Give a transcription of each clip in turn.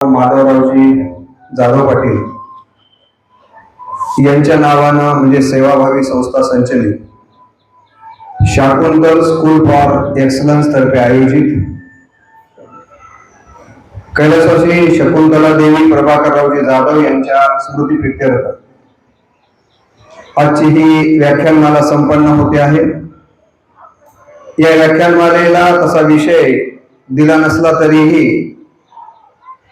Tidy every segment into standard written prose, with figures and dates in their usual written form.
माधवरावजी जाधव पाटील यांच्या नावानं म्हणजे सेवाभावी संस्था संचलित शाकुंतल स्कूल फॉर एक्सलन्स तर्फे आयोजित कैलासवासी शकुंतला देवी प्रभाकररावजी जाधव यांच्या स्मृतिप्रित्यर्थ आजची ही व्याख्यानमाला संपन्न होते आहे। या व्याख्यानमालेला तसा विषय दिला नसला तरीही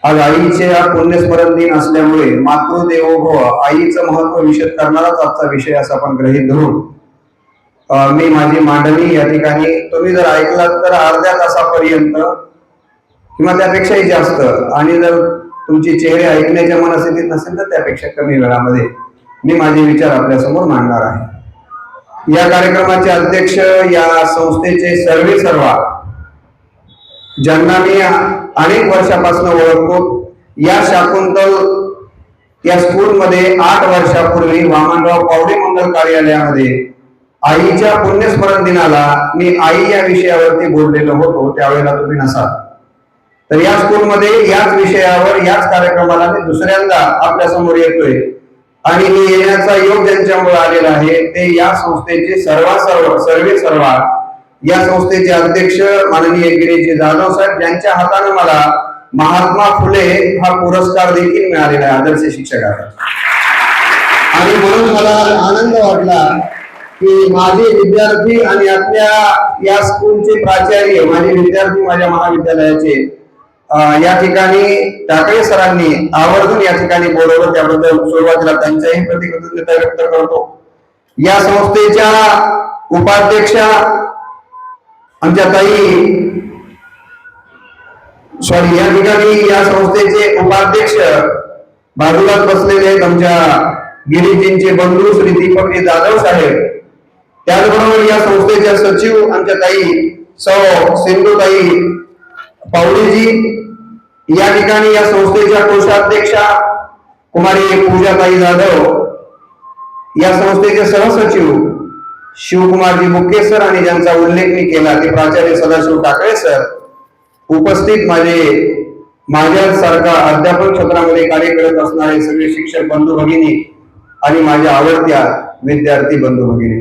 आज आईचे हा पुण्यस्मरण दिन असल्यामुळे मातृदेवो भव आईचं महत्व विशद करणाराच आजचा विषय असा आपण गृहीत धरून मी माझी मांडणी या ठिकाणी तुम्ही जर ऐकलात तर अर्ध्या तासापर्यंत किंवा त्यापेक्षाही जास्त, आणि जर तुमची चेहरे ऐकण्याच्या मनस्थितीत नसेल तर त्यापेक्षा कमी वेळामध्ये मी माझे विचार आपल्या समोर मांडणार आहे। या कार्यक्रमाचे अध्यक्ष या संस्थेचे सर्वेसर्वा ज्यांना मी अनेक वर्षापासून ओळखतो, या शाकुंतल या स्कूलमध्ये 8 वर्षापूर्वी वामनराव पावडे मंगल कार्यालयामध्ये आईच्या पुण्यस्मरण दिनाला मी आई या विषयावरती बोललेलो होतो, त्यावेळेला तुम्ही नसाल। तर या स्कूलमध्ये याच विषयावर याच कार्यक्रमाला मी दुसऱ्यांदा आपल्या समोर येतोय आणि मी येण्याचा योग ज्यांच्यामुळे आलेला आहे ते या संस्थेचे सर्वेसर्वा या संस्थेचे अध्यक्ष माननीय गिरीजी जाधव साहेब, ज्यांच्या हाताने मला महात्मा फुले हा पुरस्कार देखील मिळालेला आहे आदर्श शिक्षकाचा। आणि म्हणून मला आनंद वाटला की माझे विद्यार्थी आणि आपल्या या स्कूलचे प्राचार्य माझे विद्यार्थी माझ्या महाविद्यालयाचे या ठिकाणी टाकळे सरांनी आवर्जून या ठिकाणी बोलवलं, त्याबद्दल सुरुवातीला त्यांच्याही प्रति कृतज्ञता व्यक्त करतो। या संस्थेच्या उपाध्यक्षा आमच्या ताई या ठिकाणी या संस्थेचे उपाध्यक्ष बाजूलाच बसलेले आहेत आमच्या गिरीजींचे बंधू श्री दीपकजी जाधव साहेब, त्याचबरोबर या संस्थेच्या सचिव आमच्या ताई सौ सिंधुताई पावडीजी, या ठिकाणी या संस्थेच्या कोषाध्यक्षा कुमारी पूजाताई जाधव, या संस्थेचे सहसचिव शिवकुमारजी मुके सर आणि ज्यांचा उल्लेख मी केला ते प्राचार्य सदाशिव टाकळे सर, उपस्थित माझ्यासारखा अध्यापन क्षेत्रामध्ये कार्य करत असणारे सगळे शिक्षक बंधू भगिनी आणि माझ्या आवडत्या विद्यार्थी बंधू भगिनी,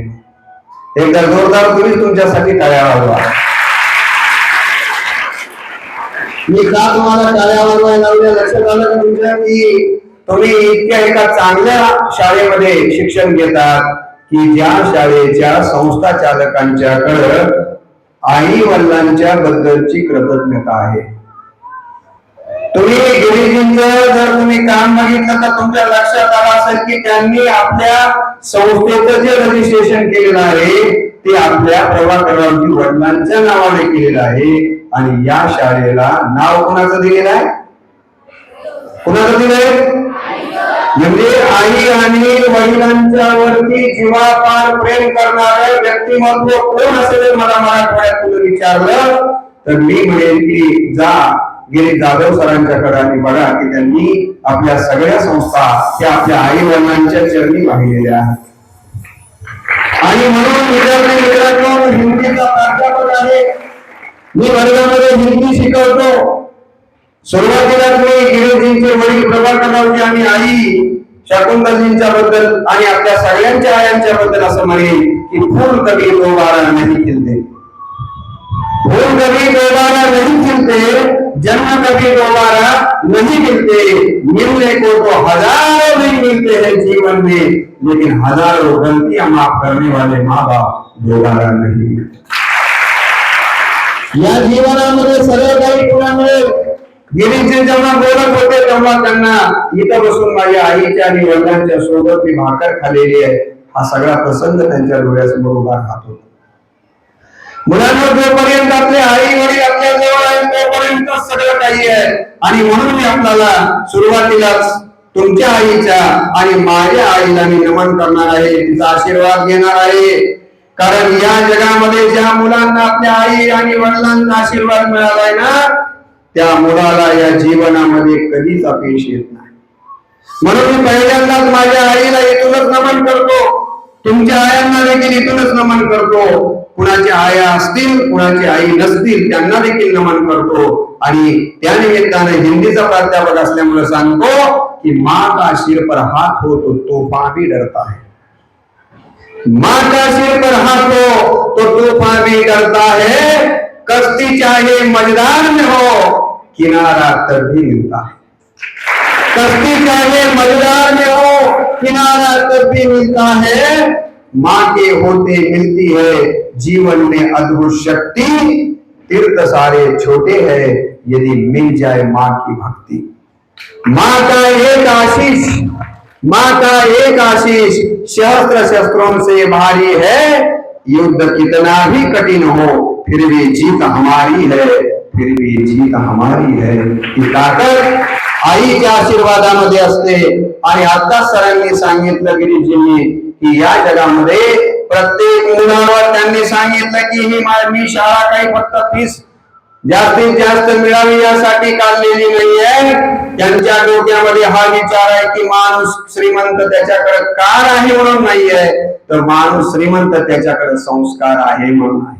एकदा जोरदार तुम्ही तुमच्यासाठी टाळ्या वाजवा। मी का तुम्हाला टाळ्या वाजवायला लक्षात आलं का तुमच्या की तुम्ही इतक्या एका चांगल्या शाळेमध्ये शिक्षण घेतात की ज्या शाळेच्या संस्था चालकांच्याकडे आई वडिलांच्या बद्दलची कृतज्ञता आहे। तुम्ही गिरीजींचं जर तुम्ही काम बघितलं तर तुमच्या लक्षात आलं असेल की त्यांनी आपल्या संस्थेचं जे रजिस्ट्रेशन केलेलं आहे ते आपल्या प्रभाकररावजी वडिलांच्या नावाने केलेलं आहे आणि या शाळेला नाव कोणाचं दिलेलं आहे? कोणाचं दिलंय? म्हणजे आई आणि वडिलांच्या वरती जीवापार प्रेम करणारं व्यक्तिमत्व कोण असेल मला मराठवाड्यात तुम्ही विचारलं तर मी म्हणेन की जा गिरीश जाधव सरांच्याकडे आणि बघा की त्यांनी आपल्या सगळ्या संस्था त्या आपल्या आई वडिलांच्या चरणी वाहिलेल्या आहेत। आणि म्हणून विद्यार्थी मित्रांनो, हिंदीचा प्राध्यापक आहे, मी वर्गामध्ये हिंदी शिकवतो। सुरुवातीला मी गिरीजींचे वडील प्रभाकररावजी आणि आई शकुंतलजींच्या बद्दल आणि आपल्या सगळ्यांच्या आयांच्या बद्दल असं म्हणेन की फूल कभी दोबारा नहीं खिलते, फूल कभी दोबारा नहीं खिलते, जन्म कभी दोबारा नहीं मिलते, मिलने को तो हजारों नहीं मिलते हैं जीवन में, लेकिन हजारों गलतियां माफ करने वाले माँ बाप दोबारा नहीं मिलते। या जीवनामध्ये सर्व काही कुणामुळे गिरीजी जेव्हा बोलत होते तेव्हा त्यांना इथं बसून माझ्या आईच्या आणि वडिलांच्या सोबत मी भाकर खाल्लेली आहे हा सगळा प्रसंग त्यांच्या डोळ्यासमोर उभा राहत होता। मुलांना जोपर्यंत आपले आई वडील आपल्या जवळ आहेत तोपर्यंत सगळं काही आहे। आणि म्हणून मी आपल्याला सुरुवातीलाच तुमच्या आईच्या आणि माझ्या आईला मी नमन करणार आहे, तिचा आशीर्वाद घेणार आहे, कारण या जगामध्ये ज्या मुलांना आपल्या आई आणि वडिलांचा आशीर्वाद मिळालाय ना त्या मुलाला या जीवनामध्ये कधीच अपयश येत नाही। म्हणून मी पहिल्यांदाच माझ्या आईला इथूनच नमन करतो, तुमच्या आयांना देखील इथूनच नमन करतो, कुणाच्या आया असतील कुणाची आई नसतील त्यांना देखील नमन करतो, आणि त्या निमित्ताने हिंदीचा प्राध्यापक असल्यामुळे सांगतो की माँ का सिर पर हाथ हो तो तूफान भी डरता है, माँ का सिर पर हाथ हो तो तूफान भी डरता है, कश्ती चाहे मझधार में हो किनारा तब भी मिलता है, कश्ती चाहे मझधार में हो किनारा तब भी मिलता है, माँ के होते मिलती है जीवन में अद्भुत शक्ति, तीर्थ सारे छोटे हैं यदि मिल जाए माँ की भक्ति, माँ का एक आशीष, माँ का एक आशीष सहस्त्र शस्त्रों से भारी है, युद्ध कितना भी कठिन हो फिर भी जीत हमारी है, फिर भी जीत हमारी है। ही ताकद आईच्या आशीर्वादामध्ये असते। आणि आता सरांनी सांगितलं गिरीजींनी की या जगामध्ये प्रत्येक मुलावर त्यांनी सांगितलं की मी शाळा काही फक्त फीस जास्तीत जास्त मिळावी यासाठी काढलेली नाहीये। त्यांच्या डोक्यामध्ये हा विचार आहे की माणूस श्रीमंत त्याच्याकडे कार आहे म्हणून नाहीये, तर माणूस श्रीमंत त्याच्याकडे संस्कार आहे म्हणून आहे।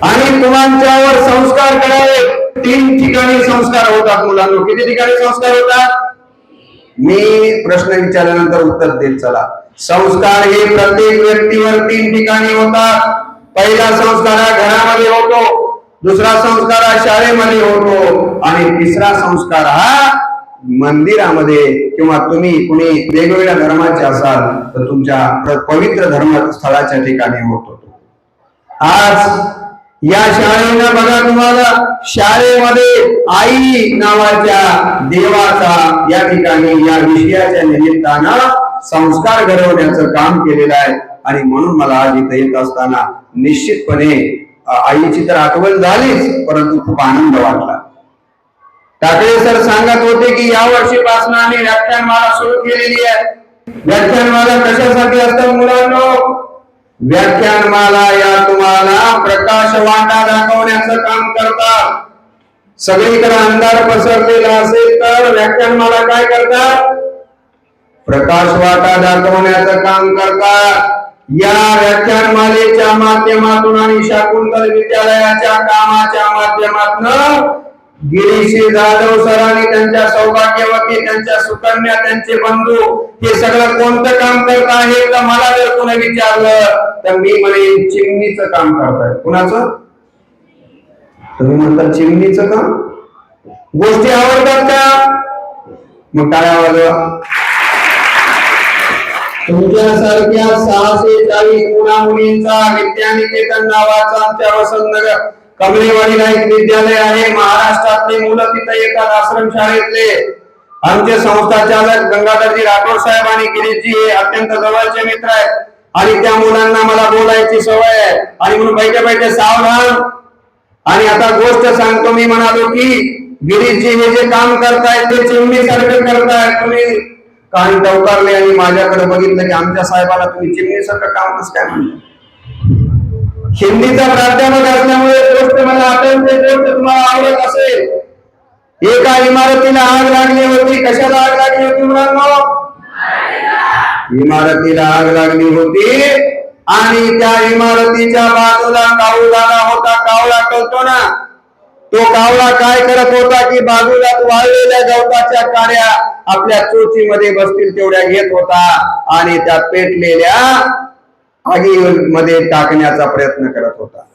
आणि तुमच्यावर संस्कार करावे 3 ठिकाणी संस्कार होतात मुलांनो। किती ठिकाणी संस्कार होतात? मी प्रश्न विचारल्यानंतर उत्तर देत चला। संस्कार हे प्रत्येक व्यक्तीवर 3 ठिकाणी होतात। पहिला संस्कार हा घरामध्ये होतो, दुसरा संस्कार हा शाळेमध्ये होतो आणि तिसरा संस्कार हा मंदिरामध्ये किंवा तुम्ही कुणी वेगवेगळ्या धर्माचे असाल तर तुमच्या पवित्र धर्मस्थळाच्या ठिकाणी होतो। आज या शाळेनं बघा तुम्हाला शाळेमध्ये आई नावाच्या देवाचा या ठिकाणी या विषयाच्या निमित्तानं संस्कार घडवण्याचं काम केलेलं आहे। आणि म्हणून मला आज इथे येत असताना निश्चितपणे आईची तर आठवण झालीच, परंतु खूप आनंद वाटला। टाकळे सर सांगत होते की या वर्षीपासून आम्ही व्याख्यानमाला सुरू केलेली आहे। व्याख्यानमाला कशासाठी असतात मुलांनो? व्याख्यानमाला या तुम्हाला प्रकाश वाटा दाखवण्याचं काम करतात। सगळीकडे अंधार पसरलेला असेल तर व्याख्यानमाला काय करतात? प्रकाश वाटा दाखवण्याचं काम करतात। या व्याख्यानमालेच्या माध्यमातून आणि शाकुंतल विद्यालयाच्या कामाच्या माध्यमातून गिरीश जाधव सरांनी त्यांच्या सौभाग्यवती, त्यांच्या सुकन्या, त्यांचे बंधू हे सगळं कोणतं काम करत आहे तर मला जर कोणी विचारलं तर मी म्हणेन चिमणीचं काम करताय। कुणाचं? तुम्ही म्हणता चिमणीचं काम? गोष्टी आवडतात का? मग काय आवडतं? तुमच्यासारख्या 640 मुला-मुलींचा विद्यानिकेतन नावाचा आमच्या वसंतनगर कमलेवाडीला एक विद्यालय आहे। महाराष्ट्रातले मुलं तिथे येतात आश्रमशाळेतले। आमचे संस्थाचालक गंगाधरजी राठोड साहेब आणि गिरीशजी हे अत्यंत जवळचे मित्र आहेत आणि त्या मुलांना मला बोलायची सवय आहे आणि म्हणून बैठे बैठे सावधान। आणि आता गोष्ट सांगतो, मी म्हणालो की गिरीशजी हे जे काम करतायत ते चिमणीसारखं करतायत। तुम्ही काही टवकारले आणि माझ्याकडे बघितलं की आमच्या साहेबाला तुम्ही चिमणीसारखं काम कसं काय म्हणता? हिंदीचा प्राध्यापक असल्यामुळे गोष्ट मला आठवते, गोष्ट तुम्हाला आवडत असेल। एका इमारतीला आग लागली होती। कशाला आग लागली होती मुलांनो? इमारतीला आग लागली होती आणि त्या इमारतीच्या बाजूला कावळा होता। कावळा कळतो ना? तो कावळा काय करत होता की बाजूला वाळलेल्या गवताच्या काड्या आपल्या चोचीमध्ये बसतील तेवढ्या घेत होता आणि त्या पेटलेल्या आगीमध्ये टाकण्याचा प्रयत्न करत होता।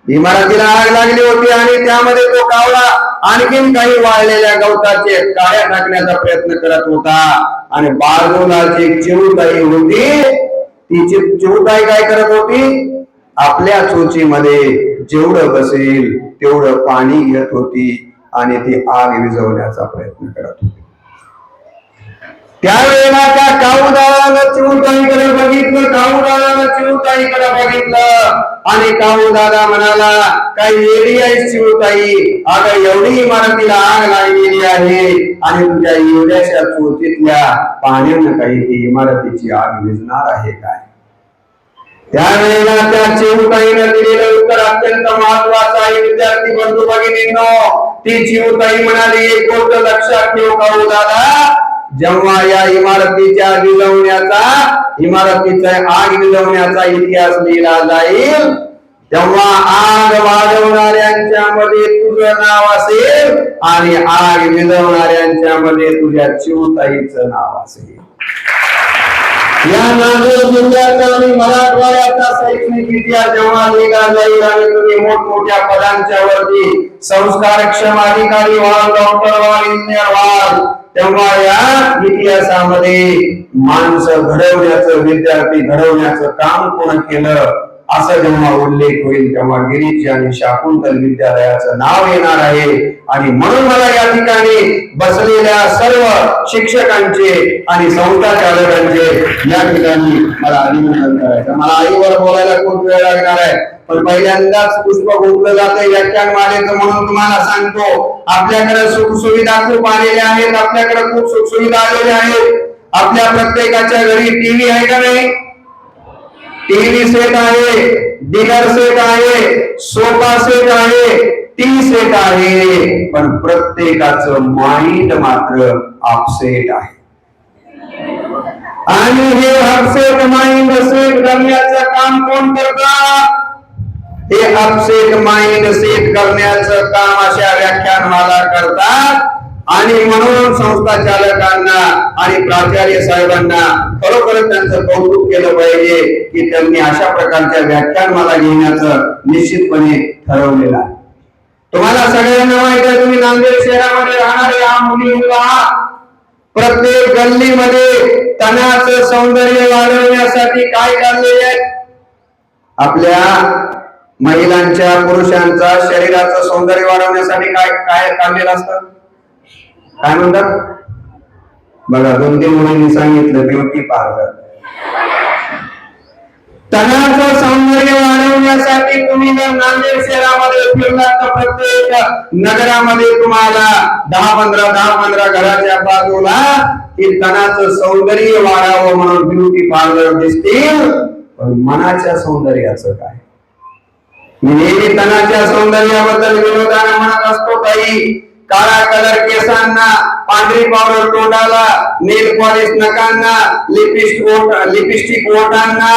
इमारतीला आग लागली होती आणि त्यामध्ये तो कावळा आणखीन काही वाळलेल्या गवताचे काड्या टाकण्याचा प्रयत्न करत होता आणि बाजूला एक चिमुटाई होती। ती चिमुटाई काय करत होती? आपल्या चोचीमध्ये जेवढं बसेल तेवढं पाणी घेत होती आणि ती आग विझवण्याचा प्रयत्न करत होती। त्यावेळेला त्या काऊदादानं चिमुटाईकडे बघितलं, काऊदादानं चिमुटाईकडे बघितलं आणि काऊदादा म्हणाला, काही वेगळी आहे चिमुटाई, अगं एवढी इमारतीला आग लागलेली आहे आणि तुझ्या एवढ्याशा चोचीतल्या पाण्यानं काही ती इमारतीची आग विझणार आहे काय? त्यावेळेला त्या चिमुटाईनं दिलेलं उत्तर अत्यंत महत्वाचं आहे। विद्यार्थी बंधू भगिनींनो, ती चिमुटाई म्हणाली, एक गोष्ट लक्षात ठेव काऊदादा, जेव्हा या इमारतीच्या विझवण्याचा, इमारतीचा आग विझवण्याचा इतिहास लिहिला जाईल, तेव्हा आग वाढवणाऱ्यांच्या मध्ये तुझं नाव असेल आणि आग विझवणाऱ्यांच्या मध्ये तुझ्या चिवताईचं नाव असेल. या नांदेड जिल्ह्याचा आणि मराठवाड्याचा शैक्षणिक इतिहास जेव्हा लिहिला जाईल आणि तुम्ही मोठमोठ्या पदांच्या वरती संस्कारक्षम अधिकारी व्हाल, डॉक्टर व्हाल, इंजिनियर व्हाल, तेव्हा या इतिहासामध्ये माणसं घडवण्याचं, विद्यार्थी घडवण्याचं काम कोण केलं असं जेव्हा उल्लेख होईल तेव्हा गिरीश आणि शाकुंतल विद्यालयाचं नाव येणार आहे. आणि म्हणून मला या ठिकाणी बसलेल्या सर्व शिक्षकांचे आणि संस्था चालकांचे या ठिकाणी मला अभिनंदन करायचं. मला आईवर बोलायला खूप वेळ लागणार आहे, पण पहिल्यांदाच पुष्प गुंतलं जाते व्याख्यान मालेचं, म्हणून तुम्हाला सांगतो आपल्याकडे सुखसुविधा खूप आलेल्या आहेत, आपल्याकडे खूप सुखसुविधा आलेल्या आहेत. आपल्या प्रत्येकाच्या घरी टीव्ही आहे का नाही? टीव्ही सेट आहे, डिनर सेट आहे, सोफा सेट आहे, टी सेट आहे, पण प्रत्येकाचं माइंड मात्र अपसेट आहे. आणि हे अपसेट माइंड सेट करण्याचं काम कोण करतात? हे अपसेट माइंड सेट करण्याचं काम अशा व्याख्यानमाला करतात. आणि म्हणून संस्था चालकांना आणि प्राचार्य साहेबांना खरोखर त्यांचं कौतुक केलं पाहिजे की त्यांनी अशा प्रकारच्या व्याख्यानमाला घेण्याचं निश्चितपणे ठरवलेलं आहे. तुम्हाला सगळ्यांना माहिती आहे, तुम्ही नांदेड शहरामध्ये राहणारे हा मुली मुलगा प्रत्येक गल्लीमध्ये तनाचं सौंदर्य वाढवण्यासाठी काय काढलेले आहे? आपल्या महिलांच्या, पुरुषांचा शरीराचं सौंदर्य वाढवण्यासाठी काय काय काढलेलं असतं? काय म्हणतात बघा, 2-3 मुलींनी सांगितलं ब्युटी पार्लर. तनाचं सौंदर्य वाढवण्यासाठी तुम्ही जर नांदेड शहरामध्ये फिरलात तर प्रत्येक नगरामध्ये तुम्हाला 10-15 घराच्या बाजूला ही तनाचं सौंदर्य वाढावं म्हणून ब्युटी पार्लर दिसतील. पण मनाच्या सौंदर्याचं काय? मी नेहमी तनाच्या सौंदर्याबद्दल विरोधाने म्हणत असतो, काही काळा कलर केसांना, पांढरी पावडर तोंडाला, नेल पॉलिश नकांना, लिपस्टिक ओठांना,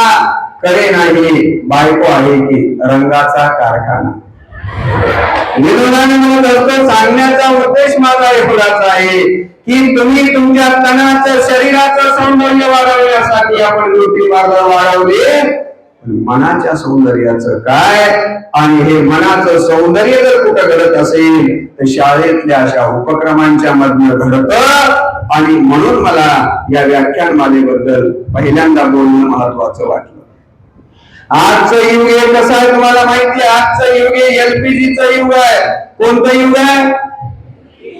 करे नाही बायको आहे की रंगाचा कारखाना. विरोधाने म्हणत असतो, सांगण्याचा उद्देश माझा एवढाच आहे की तुम्ही तुमच्या तनाचं, शरीराचं सौंदर्य वाढवण्यासाठी आपण ब्युटी पार्लर वाढवले, मनाच्या सौंदर्याचं काय? आणि हे मनाचं सौंदर्य जर कुठं घडत असेल तर शाळेतल्या अशा उपक्रमांच्या मधनं घडत. आणि म्हणून मला या व्याख्यानमालेबद्दल पहिल्यांदा बोलणं महत्वाचं वाटलं. आजचं युग हे कसं आहे तुम्हाला माहिती आहे? आजचं युग हे एलपीजीचं युग आहे. कोणतं युग आहे?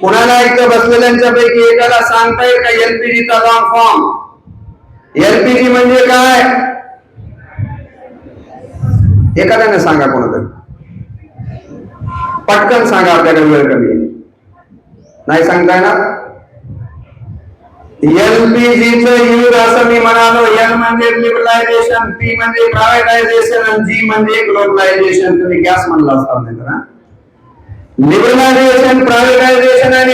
कोणाला एकदा बसलेल्यांच्या पैकी एकाला सांगता येईल का एलपीजीचा लॉंग फॉर्म? एलपीजी म्हणजे काय? एखाद्याने सांगा, कोणातरी पटकन सांगा, आपल्याकडे वेळ कमी नाही सांगताय ना. एलपीजीचं युग असं मी म्हणालो. एल म्हणजे लिबरलायझेशन, पी म्हणजे प्रायव्हेटायझेशन आणि जी म्हणजे ग्लोबलायझेशन. तुम्ही गॅस म्हणला असता नाही तर. लिबरलायझेशन, प्रायव्हेटायझेशन आणि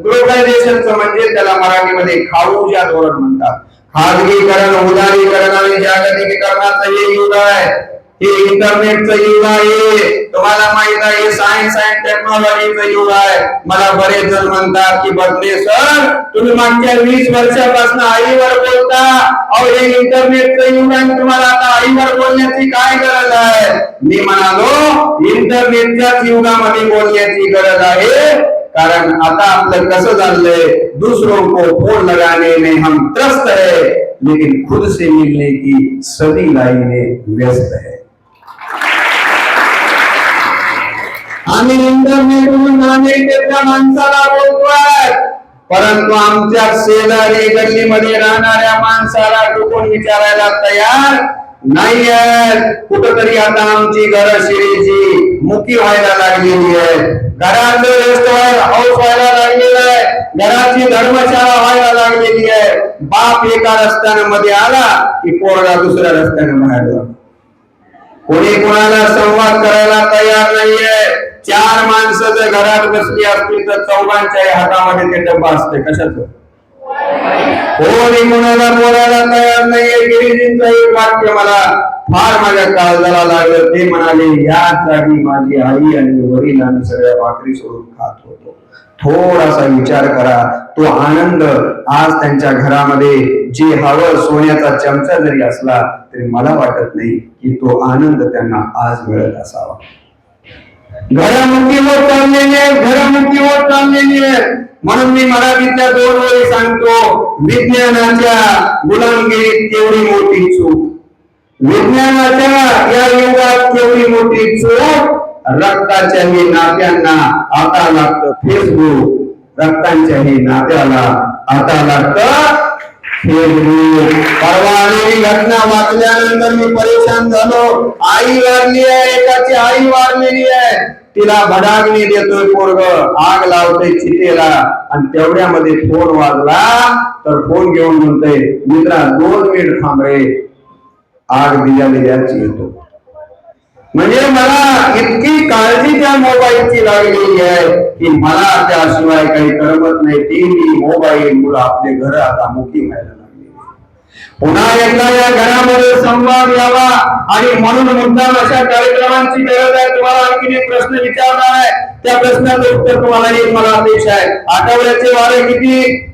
ग्लोबलायझेशनचं म्हणजे त्याला मराठीमध्ये खाऊच्या धोरण म्हणतात. खाजगीकरण, उदारीकरण आणि जागतिकीकरणाचं हे युग आहे. हे इंटरनेटचं युग आहे. तुम्हाला माहित आहे सायन्स अँड टेक्नॉलॉजीचं युग आहे. मला बरेच जण म्हणतात की बदले सर तुम्ही मागच्या 20 वर्षापासून आईवर बोलता, अहो हे इंटरनेटचं युग आहे, तुम्हाला आता आईवर बोलण्याची काय गरज आहे? मी म्हणालो इंटरनेटच्याच युगामध्ये बोलण्याची गरज आहे. कारण आता आपलं कसं झालंय, दूसरों को फोन लगाने में हम त्रस्त है लेकिन खुद से मिलने की सभी लाइनें व्यस्त है. आम्ही इंटरनेटवरून अमेरिकेच्या माणसाला बोलतोय, परंतु आमच्या शेजारी गल्लीमध्ये राहणाऱ्या माणसाला डुकून विचारायला तयार नाही आहे. कुठंतरी आता आमची घरशिरीची मुकी व्हायला लागलेली आहे. घराचं रेस्ट हाऊस व्हायला लागलेलं आहे. घराची धर्मशाळा व्हायला लागलेली आहे. बाप एका रस्त्याने मध्ये आला की पोरगा दुसऱ्या रस्त्याने बाहेर जातो. कोणी कोणाला संवाद करायला तयार नाहीये. 4 माणसं जर घरात बसली असतील तर 4घांच्याही हातामध्ये ते डब्बा असते. कशाचं? कोणी कोणाला बोलायला तयार नाहीये. गिरिजींचं एक वाक्य मला फार माझ्या काळजाला लागलं. ते म्हणाले, या जागी माझी आई आणि वडील आणि सगळ्या भाकरी सोडून खात होतो. थोडासा विचार करा, तो आनंद आज त्यांच्या घरामध्ये जे हवं सोन्याचा चमचा जरी असला तरी मला वाटत नाही की तो आनंद त्यांना आज मिळत असावा. घरामुखी होत चाललेली आहे, घरामुखी होत चाललेली आहे. म्हणून मी मराठीतल्या 2 ओळी सांगतो. विज्ञानाच्या गुलामगिरीत केवढी मोठी चूक, विज्ञानाच्या या युगात केवढी मोठी चूक. रक्ताच्याही नात्यांना आता लागतं फेसबुक, रक्तांच्याही नात्याला आता लागतं फेसबुक. परवा आलेली घटना वाचल्यानंतर मी परेशान झालो. आई वारली आहे, एकाची आई वारलेली आहे. तिला भडागणी देतोय पोरग, आग लावतोय चितेला, आणि तेवढ्यामध्ये फोन वाजला तर फोन घेऊन म्हणतोय, मित्रा 2 मिनिट थांब रे, आग दिल्याची येतो. म्हणजे मला इतकी काळजी त्या मोबाईलची लागलेली आहे की मला त्याशिवाय काही करमत नाही. टीव्ही, मोबाईल मुलं आपले घर आता मुकी व्हायला लागले. पुन्हा एकदा या घरामध्ये संवाद यावा आणि म्हणून मुद्दाम अशा कार्यक्रमांची गरज आहे. तुम्हाला आणखी एक प्रश्न विचारणार आहे, त्या प्रश्नाचं उत्तर तुम्हाला एक मला अपेक्षा आहे. आठवड्याचे वारे किती?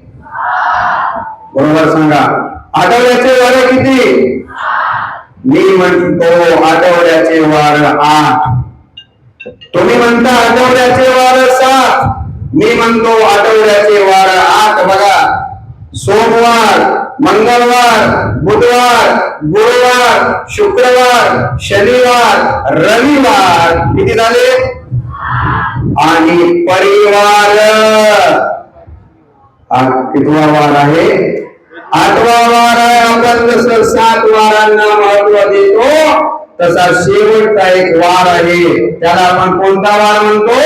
बरोबर सांगा. आठवड्याचे वारे किती? मी म्हणतो आठवड्याचे वार 8. तुम्ही म्हणता आठवड्याचे वार 7. मी म्हणतो आठवड्याचे वार 8. बघा, सोमवार, मंगळवार, बुधवार, गुरुवार, शुक्रवार, शनिवार, रविवार किती झाले? आणि परिवार कितवा वार आहे? 8वा वार आहे. आपण जसं 7 वारांना महत्व देतो तसा शेवटचा एक वार आहे, त्याला आपण कोणता वार म्हणतो?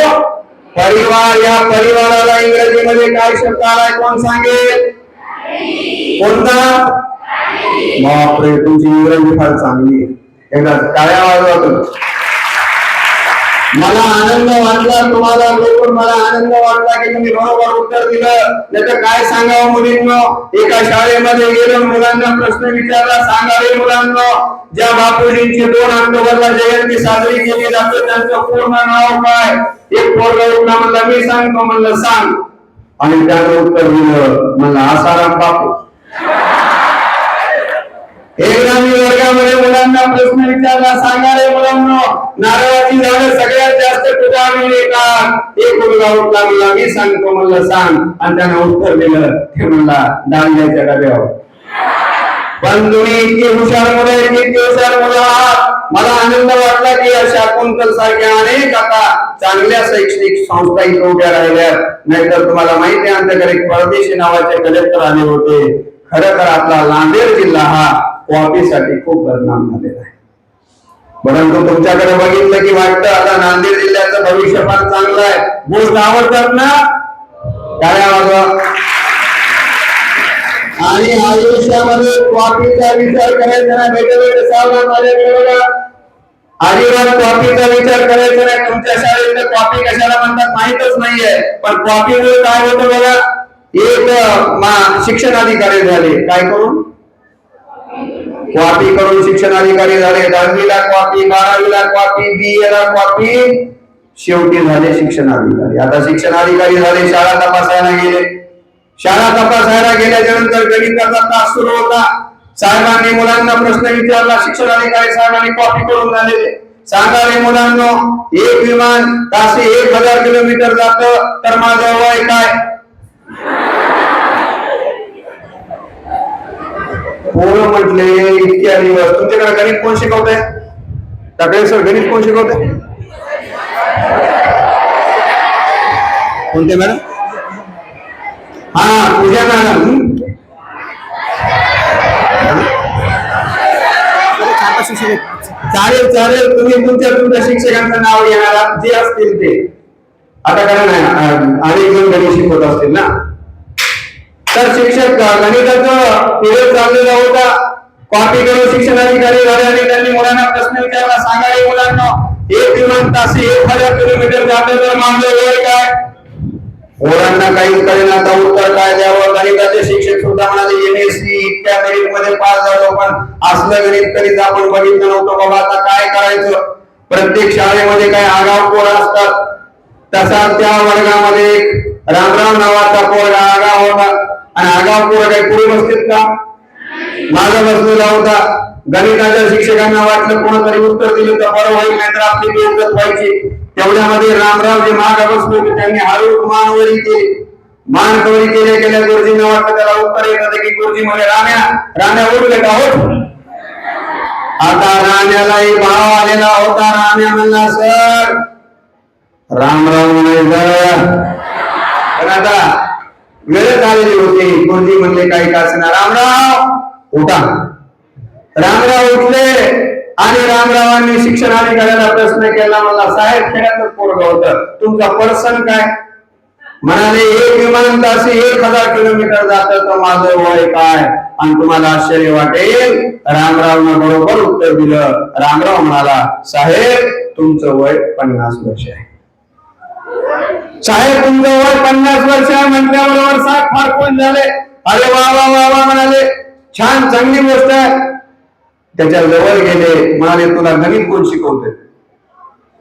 परिवार. या परिवाराला इंग्रजीमध्ये काय शब्द आलाय, कोण सांगेल? कोणता? बापरे, तुमची इंग्रजी फार चांगली आहे. एकदा टाळ्या वाजवा. मला आनंद वाटला, तुम्हाला बघून मला आनंद वाटला की तुम्ही बरोबर उत्तर दिलं. नाही तर काय सांगावं मुलींनो, एका शाळेमध्ये गेलो, मुलांना प्रश्न विचारला, सांगा रे मुलांना, ज्या बापूजींची 2 ऑक्टोबरला जयंती साजरी केली जाते त्यांचं पूर्ण नाव काय? एक पोरगा उठला, म्हणला मी सांगतो. म्हणलं सांग. आणि त्यानं उत्तर दिलं, म्हणलं आसाराम बापू. एकदा मी वर्गामध्ये मुलांना प्रश्न विचारला, सांगा रे मुलांना, नारळाची झाडं सगळ्यात जास्त कुठे आढळून येतात? एक मुलगा उठला, म्हणला मी सांगतो. म्हणलं सांग. आणि त्यानं उत्तर दिलं, ते म्हणला डांग्याच्या डब्यावर. पण तुम्ही इतकी हुशार मुलं, इतकी हुशार मुलं आहात. मला आनंद वाटला की अशा कुंतल सारख्या अनेक आता चांगल्या शैक्षणिक संस्था इथे उभ्या राहिल्या. नाहीतर तुम्हाला माहिती आहे, आमच्याकडे परदेशी नावाचे कलेक्टर आले होते. खरं तर आपला नांदेड जिल्हा हा कॉफीसाठी खूप बदनाम झालेला आहे. परंतु तुमच्याकडे बघितलं की वाटतं आता नांदेड जिल्ह्याचं भविष्य फार चांगलं आहे. गोष्ट आवडतात ना? टाळ्या वाजवा. आणि आयुष्यामध्ये कॉफीचा विचार करायचा नाही. वेगवेगळे सावधान माझ्याकडे बघा, अजिबात कॉफीचा विचार करायचा नाही. तुमच्या शाळेत कॉफी कशाला म्हणतात माहितच नाहीये, पण कॉफीमुळे काय होतं बघा. एक शिक्षणाधिकारी झाले, काय करून? कॉपी करून शिक्षणाधिकारी झाले. 10वीला कॉपी, 12वीला कॉपी, BA कॉपी, शेवटी झाले शिक्षणाधिकारी. आता शिक्षणाधिकारी झाले, शाळा तपासायला गेले. शाळा तपासायला गेल्याच्या नंतर गणिताचा तास सुरू होता. साहेबांनी मुलांना प्रश्न विचारला, शिक्षणाधिकारी साहेबांनी कॉपी करून झालेले. सांगा रे मुलांना, एक विमान ताशी 1000 किलोमीटर जात, तर माझं वय काय? पोरं म्हटले इतक्या दिवस. तुमच्याकडे गणित कोण शिकवतंय? टाकळे सर, गणित कोण शिकवतंय? कोणते मॅडम? हा, पूजा मॅडम. चालेल चालेल, तुम्ही तुमच्या शिक्षकांचं नाव घेणार जे असतील ते. आता काय नाही, अनेक जण गणित शिकवत असतील ना. तर शिक्षक गणिताचं पिरियड चाललेला होता. कॉपी करून शिक्षणाधिकारी झाले आणि त्यांनी मुलांना प्रश्न विचारला, सांगा रे मुलांना, एक विमान ताशी 1000 किलोमीटर जातं, तर माझं वय काय? पोरांना काही कळेना आता उत्तर काय द्यावं. गणिताचे शिक्षक सुद्धा म्हणाले एमएससी इतक्या गणित मध्ये पास झालो, पण असलं गणित कधीच आपण बघितलं नव्हतं बाबा. आता काय करायचं. प्रत्येक शाळेमध्ये काही आगाऊ पोर असतात. तसा त्या वर्गामध्ये एक रामराव नावाचा पोरगा आगाऊ होता. आणि आगाऊ पोर काही पुढे बसतील का? माझा बसलेला होता. गणिताच्या शिक्षकांना वाटलं कोणतरी उत्तर दिलं तर बरं होईल, नाहीतर आपली बेइज्जत व्हायची. तेवढ्यामध्ये रामराव जे मागे बसले होते त्यांनी हळू मानवरी केली. मानकवरी केल्या गुरुजींना वाटलं त्याला उत्तर येत होते की गुरुजी म्हणे राण्या उठले का? होत. आता राण्यालाही भाव आलेला होता. राण्या म्हणला सर. रामराव म्हणायचं पण आता वेळच आलेली होती. गुरुजी म्हणले काही का असेना रामराव उठा. रामराव उठले आणि रामरावांनी शिक्षणाधिकाऱ्याला प्रश्न केला. मला साहेब खेड्यातच पोरग होतं, तुमचा पर्सन काय? म्हणाले 1 विमान तासी 1000 किलोमीटर जात तर माझं वय काय? आणि तुम्हाला आश्चर्य वाटेल रामरावनं बरोबर उत्तर दिलं. रामराव म्हणाला साहेब तुमचं वय 50 वर्ष आहे. साहेब तुमचं वय 50 वर्ष आहे म्हटल्याबरोबर साहेब फार कोण झाले. अरे वा वा वा वा म्हणाले, छान चांगली गोष्ट आहे. त्याच्या जवळ गेले, म्हणाले तुला गणित कोण शिकवते?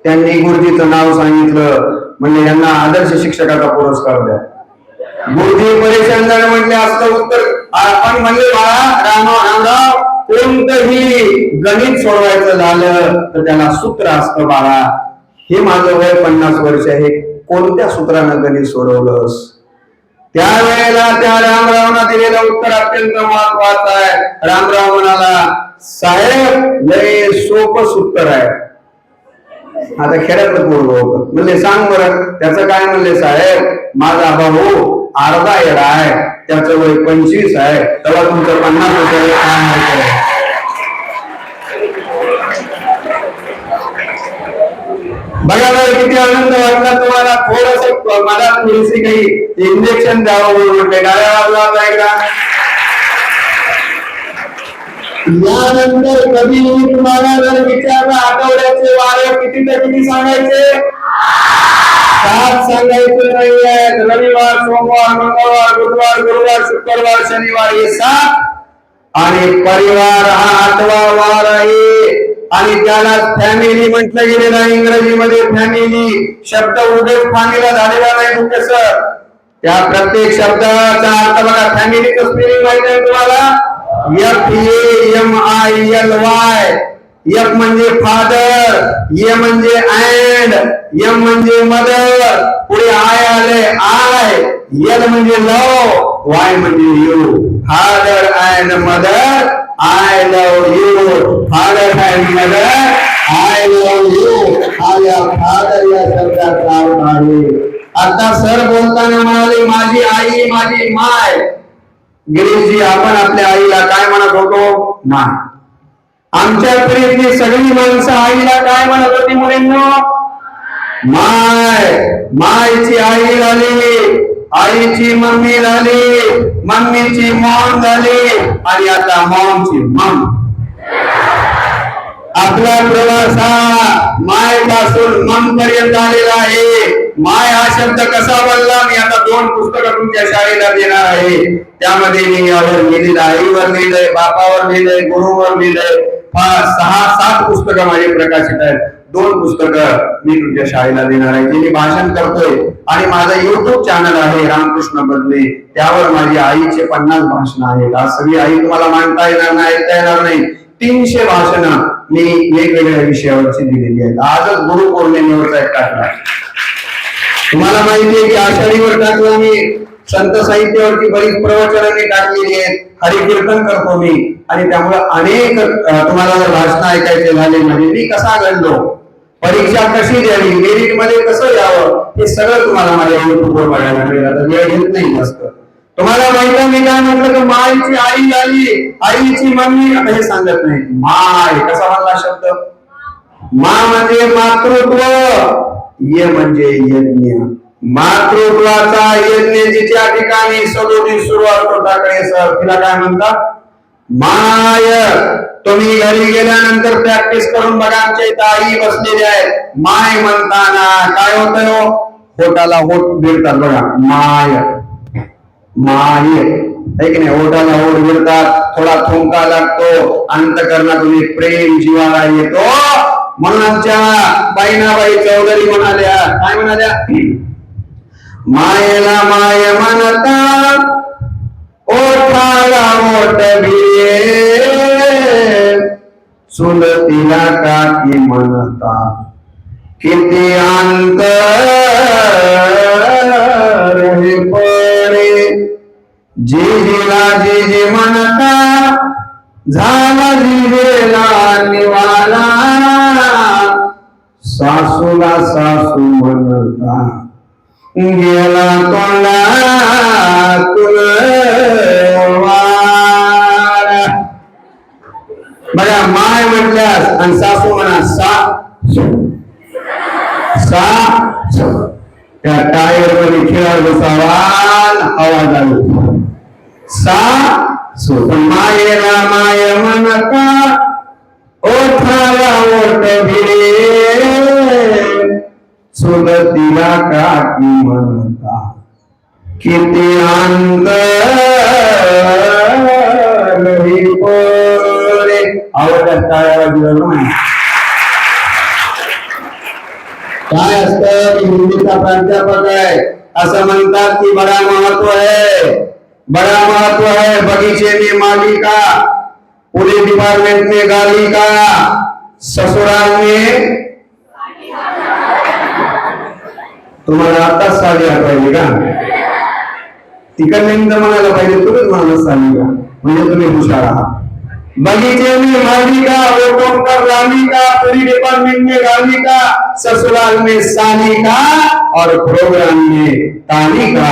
त्यांनी गुरुजीचं नाव सांगितलं. म्हणजे यांना आदर्श शिक्षकाचा पुरस्कार द्या. गुरुजी परेशान झाले, म्हटले असं उत्तर आपण म्हणले बाळा रामराव कोणतंही गणित सोडवायचं झालं तर त्याला सूत्र असतं बाळा. हे माझं वय 50 वर्ष आहे, कोणत्या सूत्रानं गणित सोडवलंस? त्यावेळेला त्या रामरावना दिलेलं उत्तर अत्यंत महत्वाचं आहे. रामराव म्हणाला साहेब लय सोपं सूत्र आहे. आता खेड्यातलं पोरग होतं. म्हणले सांग बरं त्याचं काय? म्हणले साहेब माझा भाऊ अर्धा येडा आहे, त्याचं वय 25 आहे, तेव्हा तुमचं 50 रुपये काय माहिती. बघा बरं किती आनंद वाटला तुम्हाला. थोडस मला थोडीशी काही इंजेक्शन द्यावं म्हणून म्हटले. गाड्या वाजवा एकदा. यानंतर कधी तुम्हाला जर विचारलं आठवड्याचे वारे किती तर किती सांगायचे? 7 सांगायचे नाहीये. रविवार, सोमवार, मंगळवार, बुधवार, गुरुवार, शुक्रवार, शनिवार हे 7. आणि परिवार हा 8वा वार आहे. आणि त्याला फॅमिली म्हटलं गेलेलं आहे. इंग्रजीमध्ये फॅमिली शब्द उगेच फानीला झालेला नाही दुःख सर. त्या प्रत्येक शब्दाचा अर्थ बघा. फॅमिलीचं स्पेलिंग माहिती आहे तुम्हाला? FAMILY. F म्हणजे फादर, ए म्हणजे अँड, एम म्हणजे मदर, पुढे आय आले आय, एल म्हणजे लव, वाय म्हणजे you. Father and mother I love you. Father and mother I love you. आया फादर या शब्दाचा अर्थ आहे. आता सर बोलताना म्हणाले माझी आई माझी माय. गिरीशजी आपण आपल्या आईला काय म्हणत होतो? माय. आमच्या पिढीतली सगळी माणसं आईला काय म्हणत होती मुलींनो? माय. मायची आई झाली, आईची मम्मी झाली, मम्मीची मॉम झाली आणि आता मॉमची मम. आपला प्रवास हा माय पासून मम पर्यंत आलेला आहे. माय हा शब्द कसा बनला मी आता 2 पुस्तकं तुमच्या शाळेला देणार आहे. त्यामध्ये मी यावर लिहिलेलं, आईवर लिहिलंय, बापावर लिहिलंय, गुरुवर लिहिलंय. 6-7 पुस्तकं माझे प्रकाशित आहेत. 2 पुस्तकं मी तुमच्या शाळेला देणार आहे. मी भाषण करतोय आणि माझा युट्यूब चॅनल आहे रामकृष्ण बदले. त्यावर माझी आईचे 50 भाषण आहेत. आज सगळी आई तुम्हाला मांडता येणार नाही, ऐकता येणार नाही. 300 भाषणं मी वेगवेगळ्या विषयावरची दिलेली आहेत. आजच गुरुपौर्णिमेवरचा एक टाकला. तुम्हाला माहिती आहे की आषाढीवर टाकला मी. संत साहित्यावरती बरीच प्रवचनं मी टाकलेली आहेत. हरिकीर्तन करतो मी आणि त्यामुळे अनेक तुम्हाला जर भाषण ऐकायचे झाले म्हणजे मी कसा घडलो, परीक्षा कशी द्यावी, मेरिट मध्ये कसं यावं, हे सगळं तुम्हाला माझ्या युट्यूबवर बघायला मिळेल. आता वेळ घेत नाही जास्त. तुम्हाला माहिती मी काय म्हटलं की मायची आई झाली, आईची मम्मी. आता हे सांगत नाही. माय कसा म्हणला शब्द? मा म्हणजे मातृत्व, ये म्हणजे यज्ञ. मातृत्वाचा यज्ञ जिच्या ठिकाणी 37 सुरुवात होताकडे सर तिला काय म्हणतात? माय. तुम्ही घरी गेल्यानंतर प्रॅक्टिस करून बघा. आमच्या इथं आई बसलेली आहे. माय म्हणताना काय होतं? होटाला होट भिडतात बघा, माय माय आहे की नाही, ओठाला ओठ भिडतात, थोडा थुंका लागतो, अंतकरणातून एक प्रेम जिव्हाळा येतो. म्हणून आमच्या बाईनाबाई चौधरी म्हणाल्या, काय म्हणाल्या, मायेला माय म्हणतात, ओठाला ओठ भिडे, सुलतीला काकी म्हणतात, किती अंतर हे पडे, जिजीला जिजी म्हणता, झाला जिजेला निवाला, सासूला सासू म्हणता, गेला तोंडा बघा, माय म्हटल्यास आणि सासू म्हणा सा त्या टायर मध्ये खेळात बसावा, आवाज आलो सा मायेला माय म्हणता, ओठाला ओठ भिडे, सुलतीला काकी म्हणता, किती अंतर हे पडे. आवडतात टाळ्या वाजवून. काय असतं की हिंदीचा प्राध्यापक आहे असं म्हणतात की बडा महत्व है, बड़ा महत्व है, बगीचे में मालिका, पुलिस डिपार्टमेंट में गाली का, ससुराल में. तुम्हाला आताच साडी पाहिजे का, तिकडे म्हणायला पाहिजे, तुम्हीच म्हणाला साडी का, म्हणजे तुम्ही हुशार आहात. बगीचे में मालिका, ओटों पर रानी का, पुलिस डिपार्टमेंट में गाली का, ससुराल में साली का, और प्रोग्राम में ताली का.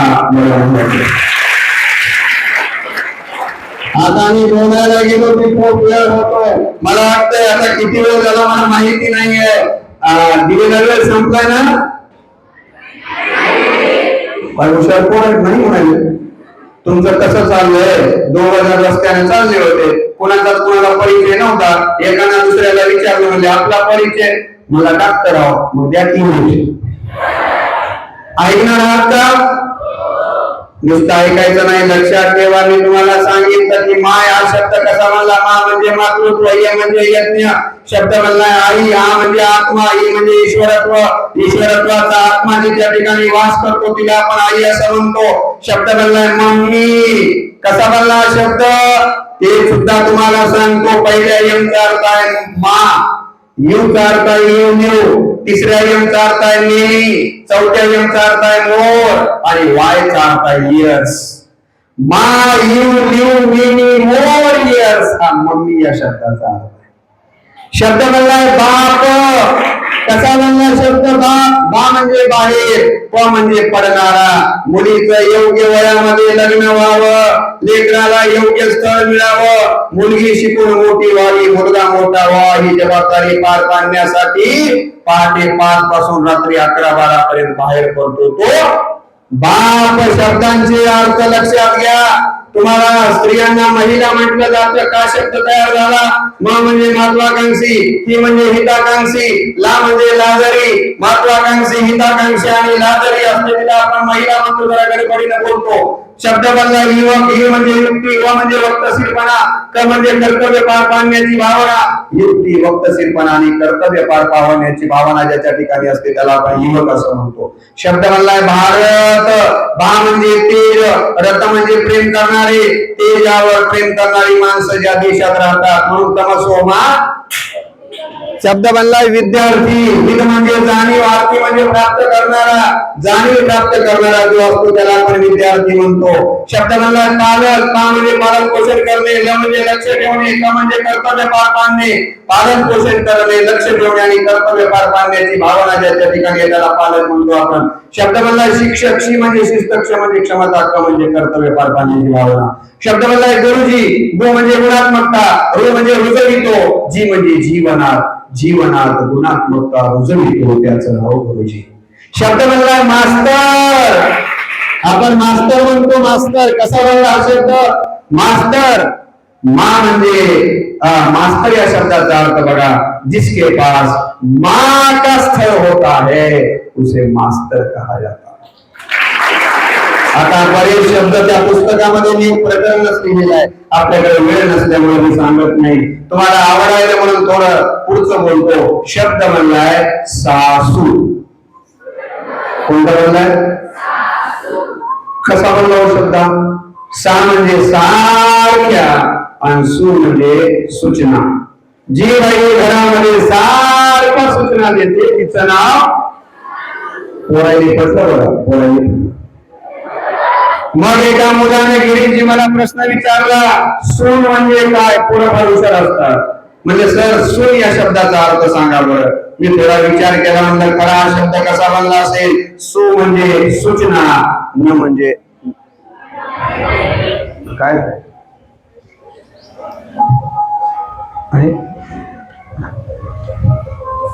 आता मी बोलायला गेलो की खूप वेळ होतोय, मला वाटतंय आता किती वेळ झाला मला माहिती नाहीये. दिलेला वेळ संपलाय ना, हुशार कोण नाही म्हणाले. तुमचं कसं चाललंय, 2000 रस्त्याने चालले होते, कोणाचा कोणाला परिचय नव्हता, एकाना दुसऱ्याला विचारलं म्हणजे आपला परिचय, मला डॉक्टर आहोत, मग द्या की म्हणजे ऐकणार आहात का, नुसतं ऐकायचं नाही. लक्षात ठेवा, मी तुम्हाला सांगितलं की माय हा शब्द कसा म्हणला, मा म्हणजे मातृत्व, य म्हणजे यज्ञ, शब्द म्हणला आई, हा म्हणजे आत्मा, ही म्हणजे ईश्वरत्व, ईश्वरत्वाचा आत्मा ज्या ठिकाणी वास करतो तिला आपण आई असं म्हणतो. शब्द म्हणलाय मम्मी, कसा म्हणला शब्द ते सुद्धा तुम्हाला सांगतो. पहिल्या यमचा अर्थ आहे मा, यूचा अर्थ आहे यू, तिसऱ्या यमचा अर्थ आहे मी, चौथ्या यमचा अर्थ आहे मोर, आणि वायचा अर्थ आहे इयर्स. मा you new mini more years हा मम्मी या शब्दाचा अर्थ आहे. शब्द म्हणलाय बाप, कसा म्हणला शब्द बाप, बा म्हणजे बाहेर, प म्हणजे पडणारा. मुलीचं योग्य वयामध्ये लग्न व्हावं, लेकराला योग्य स्थळ मिळावं, मुलगी शिकून मोठी व्हावी, मुलगा मोठा व्हावा, ही जबाबदारी पार पाडण्यासाठी पहाटे 5 पासून रात्री 11-12 पर्यंत बाहेर पडतो तो बाप. शब्दांचे अर्थ लक्षात घ्या. तुम्हाला स्त्रियांना महिला म्हटलं जातं, का शब्द तयार झाला, म म्हणजे महत्वाकांक्षी, ही म्हणजे हिताकांक्षी, ला म्हणजे लाजरी. महत्वाकांक्षी, हिताकांक्षी आणि लाजरी असते तिला आपण महिला म्हणतो, जरा गडबडीने बोलतो. शब्द बनला युवक, ही म्हणजे युक्ती, व म्हणजे वक्तशीरपणा, क म्हणजे कर्तव्य पार पाडण्याची भावना. युक्ती, वक्तशीरपणा आणि कर्तव्य पार पाडण्याची भावना ज्याच्या ठिकाणी असते त्याला आपण युवक असं म्हणतो. शब्द बनलाय भारत, भा म्हणजे तेज, रथ म्हणजे प्रेम करणारे, तेजावर प्रेम करणारी माणसं ज्या देशात राहतात, म्हणून तमसोमा. शब्द बनलाय विद्यार्थी, विद म्हणजे जाणीव, आरती म्हणजे प्राप्त करणारा, जाणीव प्राप्त करणारा जो असतो त्याला आपण विद्यार्थी म्हणतो. शब्द बनलाय पालक, पा म्हणजे पालन पोषण करणे, ल म्हणजे लक्ष ठेवणे, क म्हणजे कर्तव्य पार पाडणे, पालन पोषण करणे, लक्ष ठेवणे आणि कर्तव्य पार पाडण्याची भावना ज्याच्या ठिकाणी त्याला पालक म्हणतो आपण. शब्द बनलाय शिक्षक, शी म्हणजे शिस्त, क्ष म्हणजे क्षमता, क म्हणजे कर्तव्य पार पाडण्याची भावना. शब्द बनलाय गुरुजी, गु म्हणजे गुणात्मकता, रू म्हणजे रुजवितो, जी म्हणजे जीवनात, जीवनात गुणात्मकता रुजवितो त्याचं नाव गुरुजी. शब्द बनलाय मास्तर, आपण मास्तर म्हणतो. मास्तर कसा बनला हा शब्द, मास्टर, मा म्हणजे मास्टर या शब्दाचा अर्थ बघा, जिसके पास माँ का स्थल होता है उसे मास्टर कहा जाता। आता बरेच शब्द त्या पुस्तकामध्ये मी प्रकरणच लिहिलेलं आहे, आपल्याकडे वेळ नसल्यामुळे मी सांगत नाही, तुम्हाला आवडायला म्हणून थोडं पुढचं बोलतो. शब्द म्हणलाय सासू. कोणता म्हणलाय? कसा म्हणला हो शब्द? सा म्हणजे सारख्या आणि सू म्हणजे सूचना. जी बाई घरामध्ये सारख्या सूचना देते तिचं नाव पोरायली पडलं बघा, पोरायली. मग एका मुलाने गिरीजी मला प्रश्न विचारला, सून म्हणजे काय? पोरं हुशार असतात. म्हणजे सर सून या शब्दाचा अर्थ सांगा बरं. मी थोडा विचार केला, म्हणलं खरा शब्द कसा बनला असेल? सू म्हणजे सूचना, न म्हणजे काय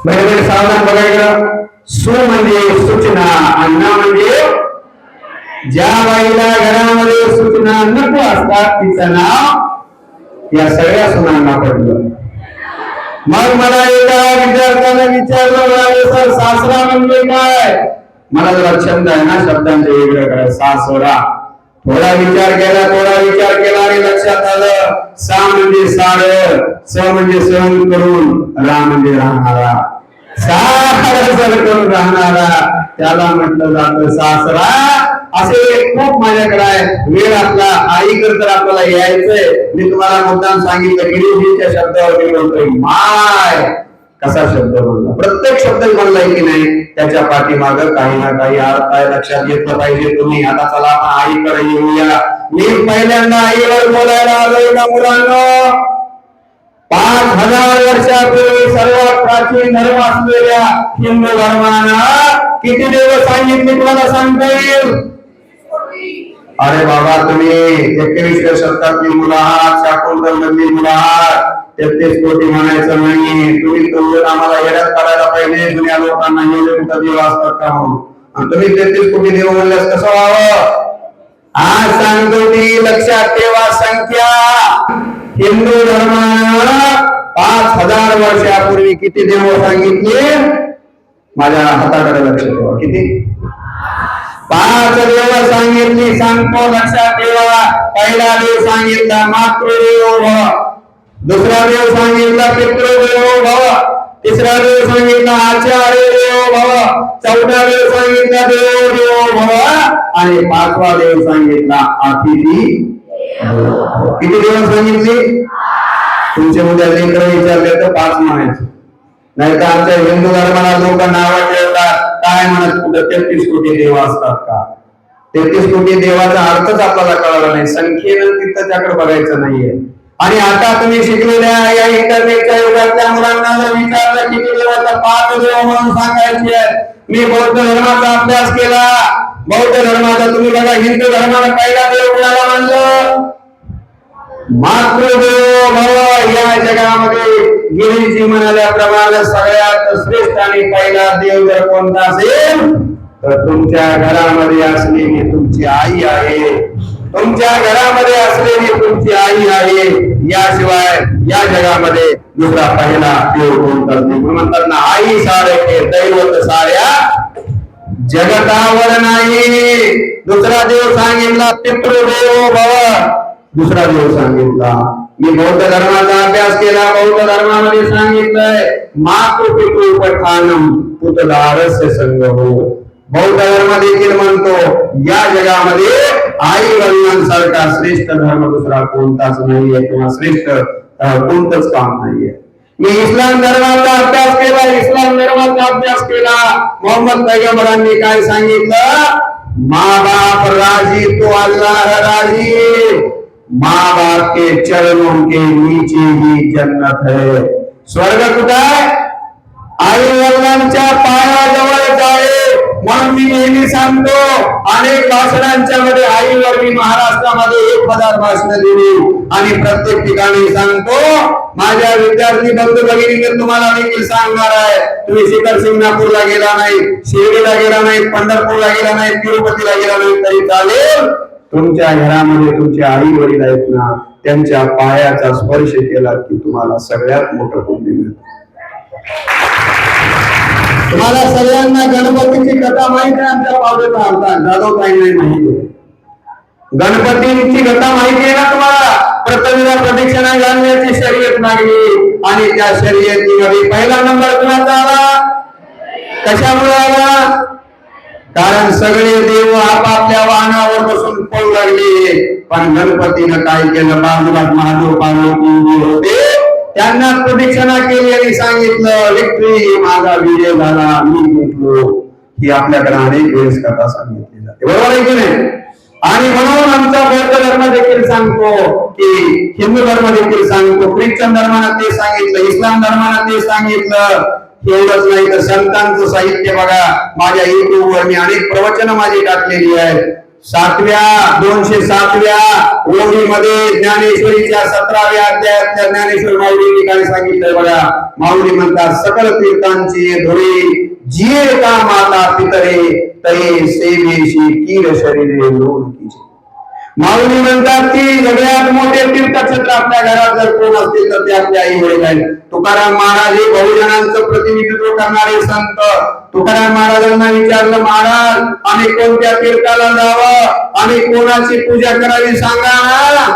बरोबर सावधान बघायला. सू म्हणजे सूचना आणि न म्हणजे ज्या बाईला घरामध्ये सूचना नको असतात तिचं नाव या सगळ्या सुनांना पडलं. मग मला एका विद्यार्थ्याने विचारलं, सर सासरा म्हणजे काय? मला जरा छंद आहे ना शब्दांचे वेगळं काय. सासरा. थोडा विचार केला आणि लक्षात आलं, सा म्हणजे सार, स म्हणजे सहन करून, रा म्हणजे राहणारा. सार करून राहणारा त्याला म्हटलं जातं सासरा. असे खूप माझ्याकडे आहे. वेळ आपला आईकडे तर आपल्याला यायचंय. मी तुम्हाला मुद्दाम सांगितलं गिरीजीच्या शब्दावरती बोलतोय. माय कसा शब्द बोलला, प्रत्येक शब्द बोललाय की नाही, त्याच्या पाठीमाग काही ना काही अर्थ आहे, लक्षात घेतलं पाहिजे तुम्ही. आता चला आपण आईकडे येऊया. मी पहिल्यांदा आईवर बोलायला आलोय का मुलांना? 5000 वर्षापूर्वी सर्वात प्राचीन धर्म असलेल्या हिंदू धर्मानं किती देव सांगितले तुम्हाला सांगता येईल? अरे बाबा, तुम्ही 21व्या शतकातली मुलं आहात, शाकुंतल मधली मुलं आहात. 33 कोटी म्हणायचं नाही. तुम्ही तेवढं आम्हाला येड्यात काढायला पाहिजे. जुन्या लोकांना एवढे कुठं देव असतात का म्हणून. आणि तुम्ही 33 कोटी देव म्हणल्यास कसं व्हावं? आज सांगतो ती लक्षात ठेवा संख्या. हिंदू धर्मानं 5000 वर्षापूर्वी किती देव सांगितले? माझ्या हाताकडे लक्ष ठेवा. किती? 5 देव सांगितली. सांगतो लक्षात ठेवा. पहिला देव सांगितला मातृदेवो भव, दुसरा देव सांगितला पितृदेवो भव, तिसरा देव सांगितला आचार्य देवो भव, चौथा देव सांगितला देवो देवो भव आणि 5वा देव सांगितला अतिथी. किती देव सांगितली? तुमच्या मुद्द्या लेकर विचारले तर 5 म्हणायचं. नाही तर आमच्या हिंदू धर्माला लोक नाव ठेवतात काय म्हणत, कुठं 33 कोटी देव असतात का? 33 कोटी देवाचा अर्थच आपल्याला कळला नाही. संख्येनं तिथं त्याकडे बघायचं नाहीये. आणि आता तुम्ही शिकलेल्या या इंटरनेटच्या युगातल्या मुलांना जर विचारलं किती देवाचा 5 देव म्हणून सांगायचे. मी बौद्ध धर्माचा अभ्यास केला. बौद्ध धर्माचा तुम्ही बघा, हिंदू धर्माला पहिला देव कुणाला मानलं? मातृदेवो भव. या जगामध्ये गिरीजी म्हणाल्याप्रमाणे सगळ्यात श्रेष्ठ आणि पहिला देव जर कोणता असेल तर तुमच्या घरामध्ये असलेली तुमची आई आहे. तुमच्या घरामध्ये असलेली तुमची आई आहे. याशिवाय या जगामध्ये दुसरा पहिला देव कोणता नाही. म्हणतात ना, आई सारखे दैवत साऱ्या जगतावर नाही. दुसरा देव सांगितला पितृदेवो भव. दुसरा देव सांगितला. मी बौद्ध धर्माचा अभ्यास केला. बौद्ध धर्मामध्ये सांगितलंय मातृपितृ पठानम पुतदारस्य संगमो. बौद्ध धर्म देखील म्हणतो या जगामध्ये आई वडिलांसारखा श्रेष्ठ धर्म दुसरा कोणताच नाहीये किंवा श्रेष्ठ कोणतंच काम नाहीये. मी इस्लाम धर्माचा अभ्यास केला. इस्लाम धर्माचा अभ्यास केला. मोहम्मद पैगंबरांनी काय सांगितलं? माँ बाप राजी तो अल्लाह राजी. माँ बाप के चरणों के नीचे ही जन्नत है. स्वर्ग कुठं आहे? आई वडिलांच्या पायाजवळच आहे. म्हणून मी नेहमी सांगतो, अनेक भाषणांच्या मध्ये आईवर मी महाराष्ट्रामध्ये 1000 भाषणं दिली आणि प्रत्येक ठिकाणी सांगतो. माझ्या विद्यार्थी बंधू भगिनी तुम्हाला देखील सांगणार आहे, तुम्ही शिखर शिंगणापूरला गेला नाही, शिर्डीला गेला नाही, पंढरपूरला गेला नाही, तिरुपतीला गेला नाही तरी चालेल. तुमच्या घरामध्ये तुमचे आई वडील आहेत ना, त्यांच्या पायाचा स्पर्श केला की तुम्हाला सगळ्यात मोठं पुण्य मिळतं. तुम्हाला सगळ्यांना गणपतीची कथा माहिती आहे. आमच्या पावडे जाधव काही नाही माहिती. गणपतीची कथा माहिती आहे ना तुम्हाला. प्रथमला प्रदक्षिणा घालण्याची शर्यत लागली आणि त्या शर्यतीमध्ये पहिला नंबर कुणाचा आला? कशामुळे आला? कारण सगळे देव आपापल्या वाहनावर बसून पळू लागले. पण गणपतीनं काय केलं? बाजूला महादेव पार्वती होते, त्यांना प्रदक्षिणा केली आणि सांगितलं, विक्री माझा विजय झाला, मी जिंकलो. ही आपल्याकडे अनेक वेळेस कथा सांगितली जाते, बरोबर आहे की नाही? आणि म्हणून आमचा बौद्ध धर्म देखील सांगतो, की हिंदू धर्म देखील सांगतो, ख्रिश्चन धर्मानं ते सांगितलं, इस्लाम धर्मानं ते सांगितलं. एवढंच नाही तर संतांचं साहित्य बघा. माझ्या युट्यूबवर मी अनेक प्रवचन माझी टाकलेली आहेत. 207व्या ओळीमध्ये ज्ञानेश्वरीच्या 17व्या अध्यायातल्या ज्ञानेश्वर माऊलींनी काय सांगितलंय बघा. माऊली म्हणतात, सकल तीर्थांची धुरी जिये का माता पितरे, तये सेवेशी कीर शरीरे लोण कीजे. माऊली म्हणतात की सगळ्यात मोठे तीर्थक्षेत्र आपल्या घरात जर कोण असतील तर ते आपले आई वडील आहेत. तुकाराम महाराज हे बहुजनांचं प्रतिनिधित्व करणारे संत. तुकाराम महाराजांना विचारलं, महाराज आम्ही कोणत्या तीर्थाला जावं आणि कोणाची पूजा करावी सांगा ना.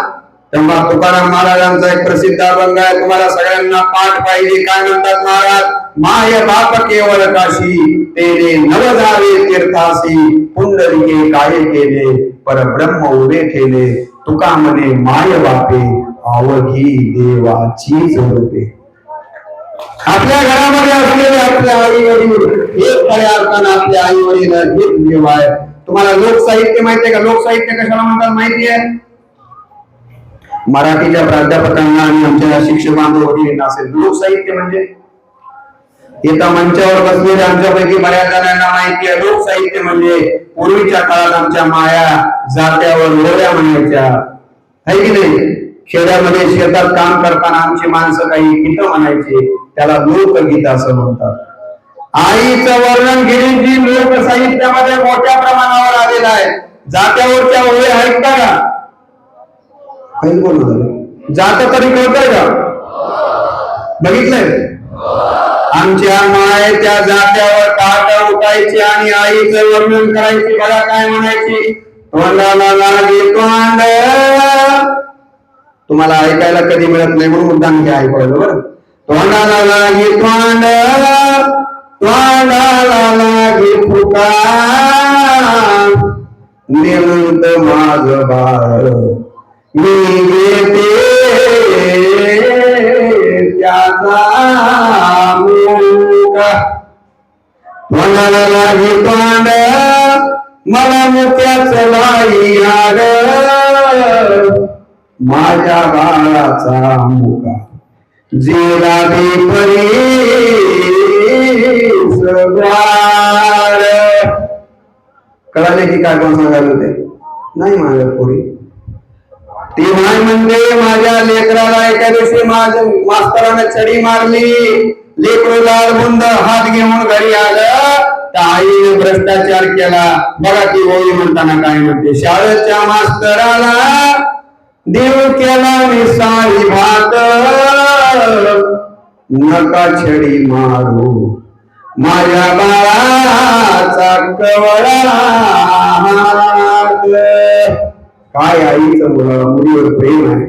तेव्हा तुकाराम महाराजांचा एक प्रसिद्ध अभंग आहे, तुम्हाला सगळ्यांना पाठ पाहिजे. काय म्हणतात महाराज? माय बाप केवळ काशी, तेने नव जावे तीर्थासी, पुंडलिके काय केले, परब्रह्म उभे ठेले, तुका म्हणे माय बापे, आवघी देवाची जोडपे. आपल्या घरामध्ये असलेले आपल्या आई वडील एक खऱ्या अर्थानं आपल्या आई वडील हेच देव आहे. तुम्हाला लोकसाहित्य माहितीये का? लोकसाहित्य कशाला म्हणतात माहिती आहे? मराठीच्या प्राध्यापकांना आणि आमच्या शिक्षक बांधवांना असेल, लोकसाहित्य म्हणजे एका मंचावर बसलेल्या आमच्यापैकी बऱ्याच जणांना माहिती आहे. लोकसाहित्य म्हणजे पूर्वीच्या काळात आमच्या माया जात्यावर लोऱ्या म्हणायच्या, आहे की नाही? खेड्यामध्ये शेतात काम करताना आमची माणसं काही गीत म्हणायचे, त्याला लोकगीत असं म्हणतात. आईचं वर्णन गिरीजी लोकसाहित्यामध्ये मोठ्या प्रमाणावर आलेलं आहे. जात्यावरच्या ओळी ऐकता का? काही बोलू जात तरी कळतंय का? बघितलंय? आमच्या मायेच्या जात्यावर पहाट उठायची आणि आईचं वर्णन करायची. बघा काय म्हणायची, तोंडाला लागे तोंड. तुम्हाला ऐकायला कधी मिळत नाही म्हणून मुद्दाम घ्या ऐकवलं बरं. तोंडाला लागे तोंड, तोंडाला लागे फुका, निमंत माझ बाळ मी घेते त्याचा मुका. तोंडाला लागे तोंड, मला मुक्याच लाई आग, माझ्या बाळाचा मुका जेला परी सगवार. कळाले की काय कोण सांगायला होते? नाही माझ्या पोरी. ती माय म्हणते, माझ्या लेकराला एका दिवशी माझ्या मास्तरानं छडी मारली, लेकरू लाल बुंद हात घेऊन घरी आलं, त्या आईने भ्रष्टाचार केला. बघा ती ओळी म्हणताना काय म्हणते, शाळेच्या मास्तराला देव केला मिसाळी भात, नका छडी मारू माझ्या बाळाचा कवळा हात. काय आईचं मुलीवर प्रेम आहे,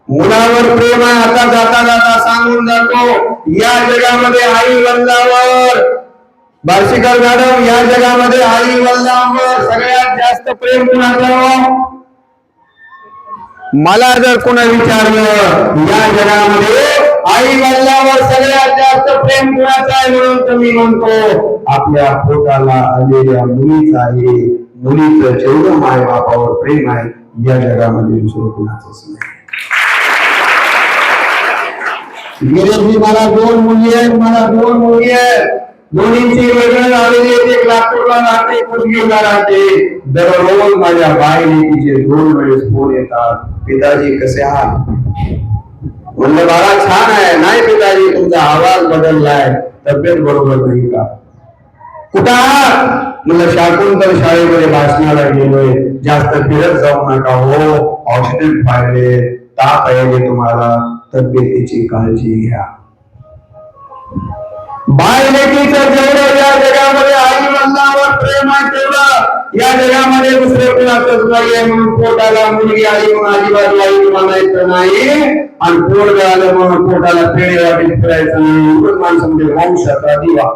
मुलावर प्रेम आहे. आता जाता जाता सांगून जातो, या जगामध्ये आई वडिलांवर, बार्शीकर मॅडम, या जगामध्ये आई वडिलांवर सगळ्यात जास्त प्रेम कुणाचं? मला जर कोणा विचारलं या जगामध्ये आई वडिलांवर सगळ्यात जास्त प्रेम कुणाचं आहे म्हणून तर मी म्हणतो आपल्या पोटाला आलेल्या मुलीचं आहे. मुलीचं जेवढं माय बापावर प्रेम आहे या जगामध्ये दुसरं कुणाचंच नाही. गिरीजी, मला 2 मुली आहेत, मला 2 मुली आहेत. दोन्हींची वेगळं झालेली, एक लातूरला राहते, एक उदगीरला राहते. दररोज माझ्या बाईने तिचे 2 वेळेस फोन येतात, पिताजी कसे आहात? म्हणलं बाळा छान आहे. नाही पिताजी, तुमचा आवाज बदललाय, तब्येत बरोबर नाही का? कुठं आहात? म्हणलं शाकुंतल शाळेमध्ये भाषणाला गेलोय, जास्त फिरत जाऊ नका हो, औषध पाहिले, ताप आहे तुम्हाला, तब्येतीची काळजी घ्या. बाय लेकीचं जेवढं या प्रेम आहे तेवढं या जगामध्ये दुसरे कुणाचंच नाहीये. म्हणून पोटाला मुलगी आली म्हणून अजिबात वाईट म्हणायचं नाही आणि पोट आलं म्हणून पोटाला पेढे वाटीत फिरायचं नाही. माणसं म्हणजे वंशाचा दिवा.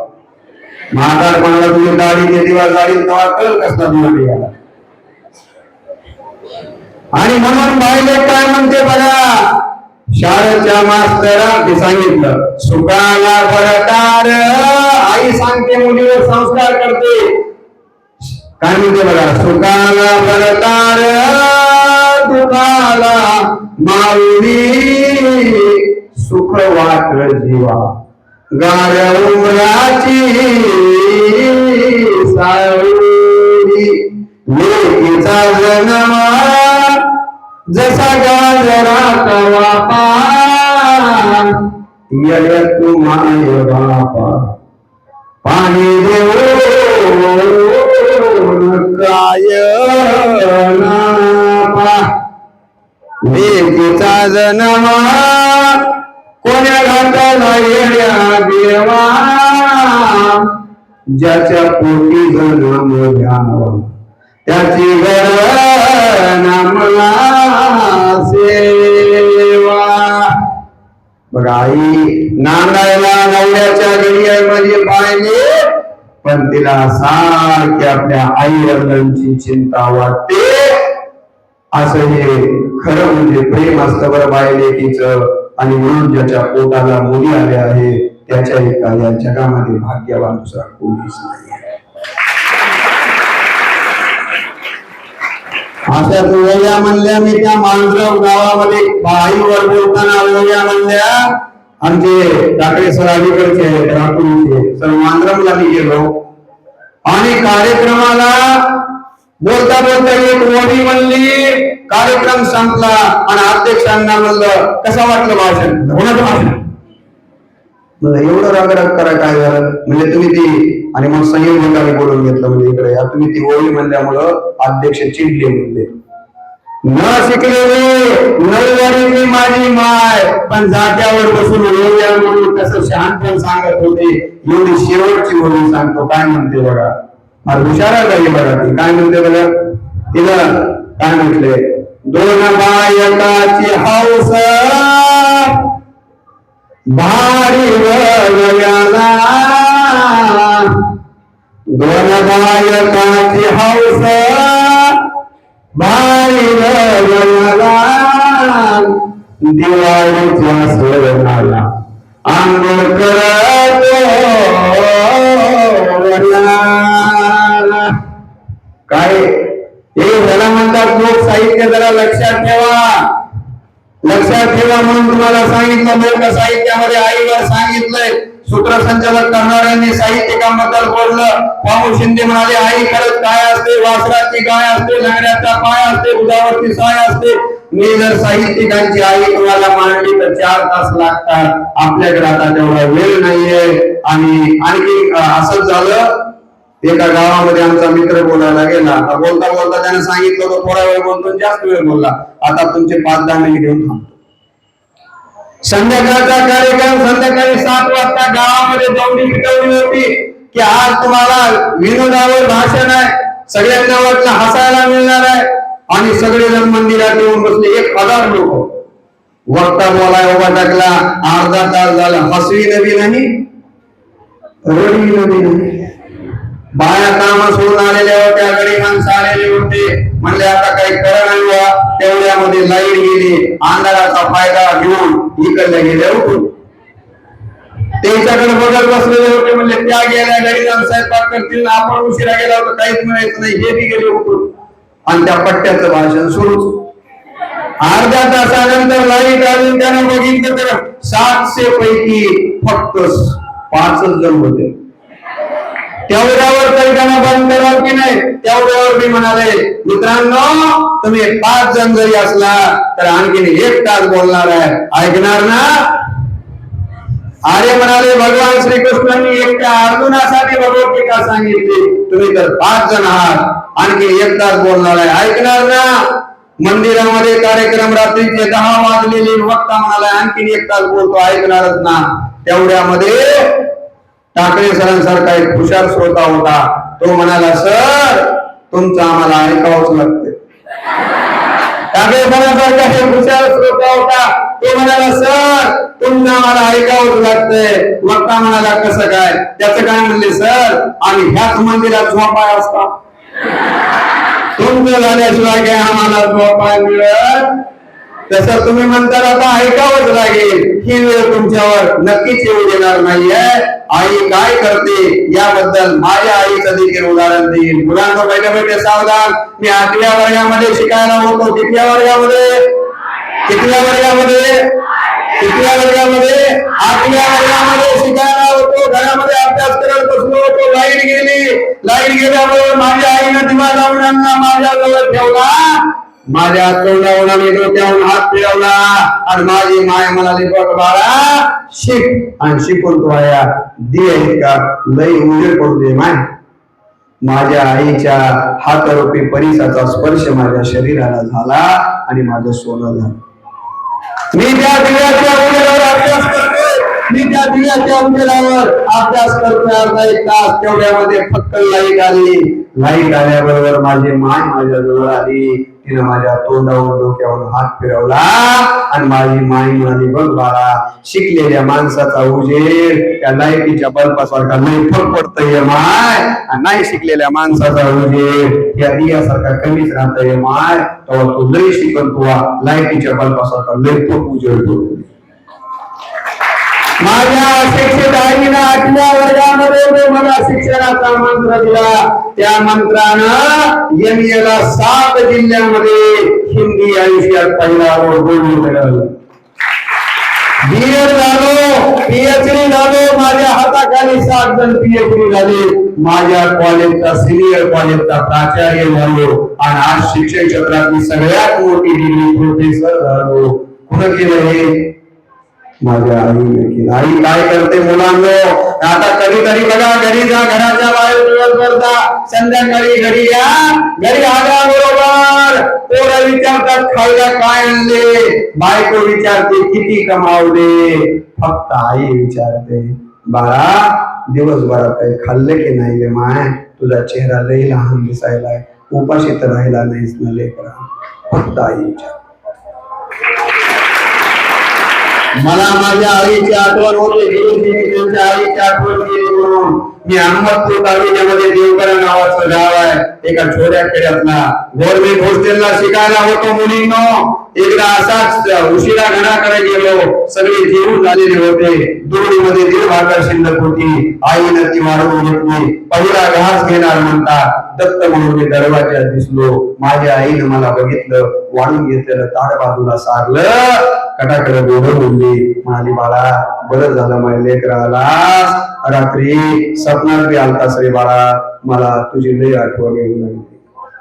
म्हातारपणाला तुम्ही दाढी दिवा गाडीत तेव्हा कळ कसला दिवा निघाला. आणि म्हणून बायले काय म्हणते बघा, शाळेच्या मास्तरांनी सांगितलं सुखाला भरतार. आई सांगते मुलीवर संस्कार करते. काय म्हणते बघा, सुखाला भरतार दुखाला माऊली सुख वाट जीवा गार उमराची सावली. लेकीचा जन्म जसा गाजरात वापा येत माय बापा पाणी देऊन काय नापा. लेकीचा जन्म कोण्या घाटाला येण्या देवा ज्याच्या पोटी जन्म घ्यावा त्याची नामला सेवा. बघा आई नांदायला नवऱ्याच्या गडियामध्ये पाहिले पण तिला सारखी आपल्या आई वडिलांची चिंता वाटते. असं हे खरं म्हणजे प्रेम असतं बरं बायलेकीचं. आणि म्हणून ज्याच्या पोटाला मुली आल्या आहे त्याच्या एका या जगामध्ये भाग्यवान दुसरा कोणीच नाही. अशा ओव्या म्हणल्या मी त्या मांजरव गावामध्ये आईवर बोलताना ओव्या म्हणल्या. आमचे टाकळे सर अलीकडचे रात्रीचे सर मांजरवला मी गेलो आणि कार्यक्रमाला बोलता बोलता एक ओवी म्हणली. कार्यक्रम संपला आणि अध्यक्षांना म्हणलं कसं वाटलं भाषण. कोणाचं भाषण म्हणलं एवढं रागराग करा काय झालं म्हणजे तुम्ही ती. आणि मग संयोजकांनी बोलून घेतलं म्हणजे इकडे या तुम्ही ती ओळी म्हणल्यामुळं अध्यक्ष चिडले म्हणले. न शिकलेले नववारीची माझी माय पण जात्यावर बसून ओव्या म्हणून कसं शहाणपण सांगत होते. एवढी शेवटची ओळी सांगतो काय म्हणते बघा. मला हुशारा काही बघा ती काय म्हणते बघा. तिला काय म्हटले, दोन बायकाची हौस भारी वळव्याला. दोन बायकाची हौस भारी वळव्याला. दिवाळीच्या सणाला आंघोळ करतो काय हे जरा म्हणतात लोक साहित्य जरा लक्षात ठेवा म्हणून तुम्हाला सांगितलं. लोक साहित्यामध्ये आईवर सांगितलंय. सूत्रसंचालक करणाऱ्यांनी साहित्यिकांबद्दल बोललं. पाहू शिंदे म्हणाले आई खरंच काय असते, वासराची गाय असते, लंगड्याचा पाय असते, दुधावरती साय असते. मी जर साहित्यिकांची आई तुम्हाला मांडली तर 4 तास लागतात. आपल्याकडे आता तेवढा वेळ नाहीये. आणि आणखी असंच झालं एका गावामध्ये आमचा मित्र बोलायला गेला. बोलता बोलता त्याने सांगितलं तो थोडा वेळ बोलतो जास्त वेळ बोलला. आता तुमचे 5-10 मिनिट घेऊन थांबतो. संध्याकाळचा कार्यक्रम संध्याकाळी 7 वाजता गावामध्ये दौंडी मिटवली होती की आज तुम्हाला विनोदावर भाषण आहे. सगळ्यांना वाटलं हसायला मिळणार आहे आणि सगळेजण मंदिरात येऊन बसले. 1000 लोक. वक्ता बोलाय उभा टाकला. अर्धा तास झाला. हसवी नवी नाही रडी नवी नाही. बाया कामा सोडून आलेल्या होत्या. गडी माणसं आलेले होते. म्हणले आता काही खरं नाही बा. तेवढ्यामध्ये लाईट गेली. अंधाराचा फायदा घेऊन इकडल्या गेल्या उठून त्यांच्याकडे बघत बसलेले होते. म्हणजे त्या गेल्या गडी स्वयंपाक करतील आपण उशिरा गेला होता काहीच म्हणायचं नाही. हे बी गेले उठून आणि त्या पट्ट्याचं भाषण सुरूच. अर्ध्या तासानंतर लाईट आली. त्यानं बघितलं तर 700 पैकी फक्त 5 जण होते. तेवढ्यावर तरी त्यांना बंद करावं की नाही. तेवढ्यावर मी म्हणाले मित्रांनो तुम्ही 5 जण जरी असला तर आणखीन 1 तास बोलणार आहे. ऐकणार ना. अरे म्हणाले भगवान श्रीकृष्णांनी एकट्या अर्जुनासाठी भगवद्गीता सांगितली. तुम्ही तर 5 जण आहात आणखी 1 तास बोलणार आहे. ऐकणार ना. मंदिरामध्ये कार्यक्रम रात्रीचे 10 वाजलेले. वक्ता म्हणाला आणखीन 1 तास बोलतो. ऐकणारच ना. तेवढ्यामध्ये टाकळे सरांसारखा एक हुशार श्रोता होता. तो म्हणाला सर तुमचं आम्हाला ऐकावंच लागतं. टाकेपणासारखा हे हुशार श्रोता होता. तो म्हणाला सर तुमचं आम्हाला ऐकावंच लागतंय. वक्ता म्हणाला कसं काय? त्याचं काय म्हणले सर आम्ही ह्याच मंदिरात झोपाय असता. तुमचं झाल्याशिवाय काय आम्हाला झोपाय मिळत. तसं तुम्ही म्हणता आता ऐकावंच लागेल. ही वेळ तुमच्यावर नक्कीच येऊ देणार नाहीये. आई काय करते याबद्दल माझ्या आईचं देखील उदाहरण देईल. मुलांना बैठे बैठे सावधान. मी 8व्या वर्गामध्ये शिकायला होतो. कितव्या वर्गामध्ये? 8व्या वर्गामध्ये 8व्या वर्गामध्ये शिकायला होतो. घरामध्ये अभ्यास करत बसलो होतो. लाईट गेल्याबरोबर माझ्या आईनं दिवा लावून माझ्या जवळ ठेवला. माझ्या तोंडावर आणि डोक्यावर हात फिरवला आणि माझी माय म्हणाली बघ बाळा शिक. आणि शिकून तो आया दे का लई उजेड पडू दे माय. माझ्या आईच्या हातरूपी परिसाचा स्पर्श माझ्या शरीराला झाला आणि माझं सोनं झालं. मी त्या दिव्याच्या उजेडावर अभ्यास करतोय अर्धा एक तास. तेवढ्यामध्ये फक्त लाईट आली. लाईट आल्याबरोबर माझी माय माझ्या जवळ आली. तिनं माझ्या तोंडावर डोक्यावर हात फिरवला आणि माझी माय म्हणाली बघ बाळा शिकलेल्या माणसाचा उजेड त्या लाईटीच्या बल्बासारखा नाही फडफडतय माय. नाही शिकलेल्या माणसाचा उजेड या दियासारखा कमीच राहतय माय. तेव्हा तू लई शिकल तुला लाईटीच्या बल्बासारखा लई खूप उजेड होतो. माझ्या शिक्षक आईनं 8व्या वर्गामध्ये मला शिक्षणाचा मंत्र दिला. त्या मंत्रानं एमएला 7 जिल्ह्यामध्ये हिंदी आयुष्यात पहिला बोलून मिळालं. बीएड झालो, पीएचडी झालो. माझ्या हाताखाली 7 जण पीएचडी झाले. माझ्या कॉलेजचा सिनियर कॉलेजचा प्राचार्य झालो आणि आज शिक्षण क्षेत्रातली सगळ्यात मोठी डिग्री प्रोफेसर झालो. कुठं केलं हे? माझ्या आईने केलं. आई काय करते मुलांनो? आता कधीतरी बघा घरी जा, घराच्या बाहेर दिवसभर जा, संध्याकाळी घरी या. घरी आल्याबरोबर पोरं विचारतात खायला काय आणले. बायको विचारते किती कमावले. फक्त आई विचारते बाळा दिवसभरात काही खाल्ले की नाही रे माय? तुझा चेहरा लई लहान दिसायलाय. उपाशी तर राहिला नाहीस ना लेकरा. फक्त आई विचार. मला माझ्या आईची आठवण होते. त्यांच्या आईची आठवण केली म्हणून मी अहमदपूर तालुक्यामध्ये देवकरा नावाचं गाव आहे. एका छोट्या खेड्यातला गव्हर्नमेंट हॉस्टेलला शिकायला होतो मुलींनो. एकदा असाच उशिरा घराकडे गेलो. सगळे जेवून झालेले होते. दोरीमध्ये 1.5 भाकर शिल्लक होती. आईनं ती वाढवून घेतली. पहिला घास घेणार म्हणता दत्त म्हणून मी दरवाज्यात दिसलो. माझ्या आईनं मला बघितलं. वाढून घेतलेलं ताट बाजूला सारलं. कटाकडे बोलून बोलली. म्हणाली बाळा बरं झालं माझ्या लेकराला रात्री सपनात बी आलतास रे बाळा. मला तुझी लई आठवण येऊ लागली.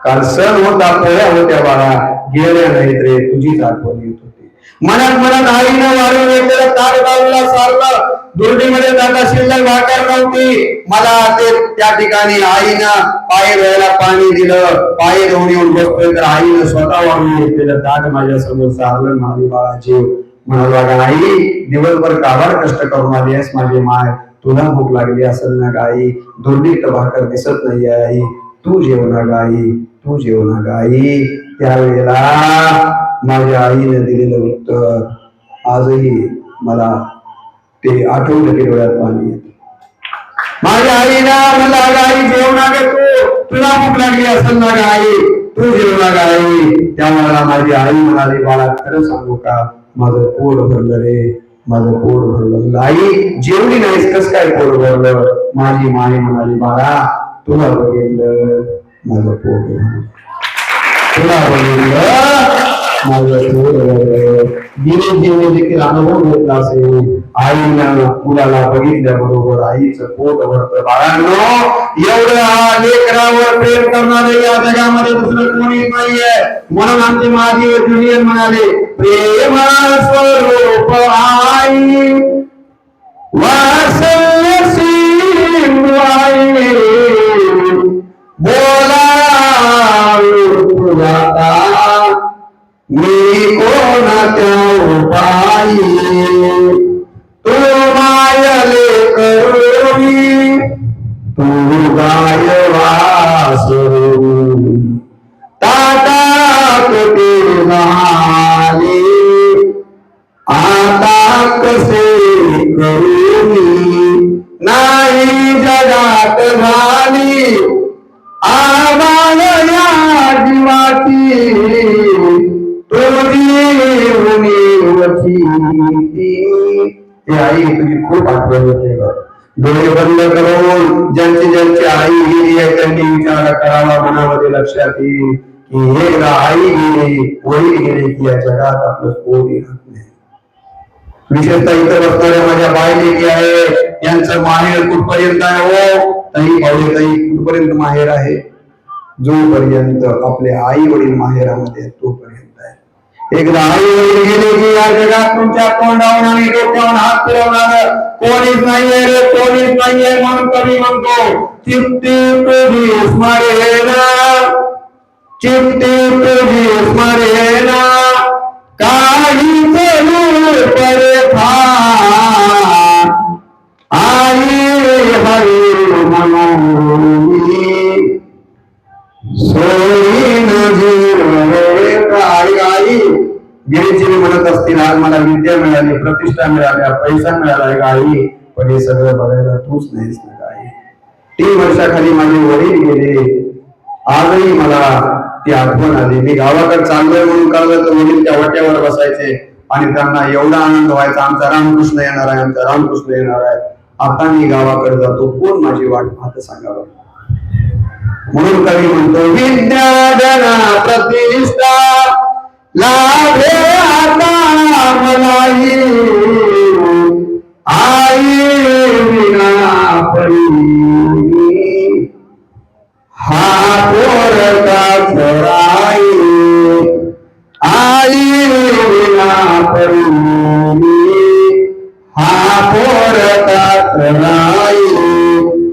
काल सण होता पोळ्या होत्या बाळा गेल्या नाहीत रे तुझीच आठवण येत होती. मनात आईनं वाढून घेतलेलं ताट बाजूला सारलं. दुर्डीमध्ये जाता शिल्लक भाकर नव्हती. मला ते त्या ठिकाणी आईनं पाय धुवायला पाणी दिलं. पाय धुवून येऊन बसतोय तर आईनं स्वतः वाढून घेतलेलं ताट माझ्या समोर सारलं. माझी बाळा जीव म्हणाला आई दिवसभर काबाड कष्ट करून आली आहेस माझी माय. तुला भूक लागली असेल ना गाई. दुर्डीत भाकर दिसत नाही आई. तू जेवणा गाई, तू जेवणा गाई. त्यावेळेला माझ्या आईने दिलेलं उत्तर आजही मला ते आठवलं की डोळ्यात पाणी येतं. माझ्या आईला म्हणला गाई जेवणा गे तू. तुला भूक लागली असेल ना गाई, तू जेवणा गाई. त्यावेळेला माझी आई म्हणाली बाळा खरं सांगू का माझं पोट भरलं रे. माझं पोट भरलं. आई जेवली नाहीस कस काय पोट भरलं? माझी माई म्हणाली बाळा तुला बघितलं माझं पोट भरलं. तुला बघितलं माझं पोट भरलं. दिने देखील अनुभव घेतला असेल. आईनं मुलाला बघितल्याबरोबर आईचं पोट भरतं. बाळांनो एवढं लेकरावर प्रेम करणारे या जगामध्ये दुसरं कोणी नाहीये. म्हणून आमचे माजी ज्युनियर म्हणाले प्रेम स्वरूप आई वात्सल्य सिंधू बोला मी कोणाच्या उपाई तू मायले करुणी तू गायवा ती आई तुझी खूप आठवण होते ग. डोळे बंद करून ज्यांची ज्यांची आई गेली आहे त्यांनी विचार करावा, मनामध्ये लक्षात येईल की एकदा आई गेली, वडील गेले की या जगात आपलं कोणी राहत नाही. विशेषतः इथं बसणाऱ्या माझ्या बायलेकी आहे, यांचं माहेर कुठपर्यंत आहे हो ताई, पावले ताई, कुठपर्यंत माहेर आहे? जोपर्यंत आपले आई वडील माहेरामध्ये तोपर्यंत आहे. एकदा आई वडील गेले की या जगात तुमच्या तोंडावरून आणि डोक्यावर हात फिरवणार कोणीच नाहीये रे, कोणीच नाहीये. म्हणून कवी म्हणतो, चित्ती तुझी स्मरेना, चित्ती तुझी स्मरेना, काही चलू परे आई हरी मनोनी सोयीन जीवन. आई गेलीची म्हणत असतील, आज मला विद्या मिळाली, प्रतिष्ठा मिळाल्या, पैसा मिळाला आई, पण हे सगळं बघायला तूच नाहीस ना आई. 3 वर्षाखाली माझे वडील गेले, आजही मला ती आठवण आली. मी गावाकडे चाललोय म्हणून कळलं तर वडील त्या वाट्यावर बसायचे आणि त्यांना एवढा आनंद व्हायचा, आमचा रामकृष्ण येणार आहे, आमचा रामकृष्ण येणार आहे. आता मी गावाकडे जातो, कोण माझी वाट पाहत सांगावं. म्हणून कवी म्हणतो, विद्याधना प्रतिष्ठा लाभे आता मलाही, आई विना परी हा पोरका चराई, आई विना परी हा पोरका चराई.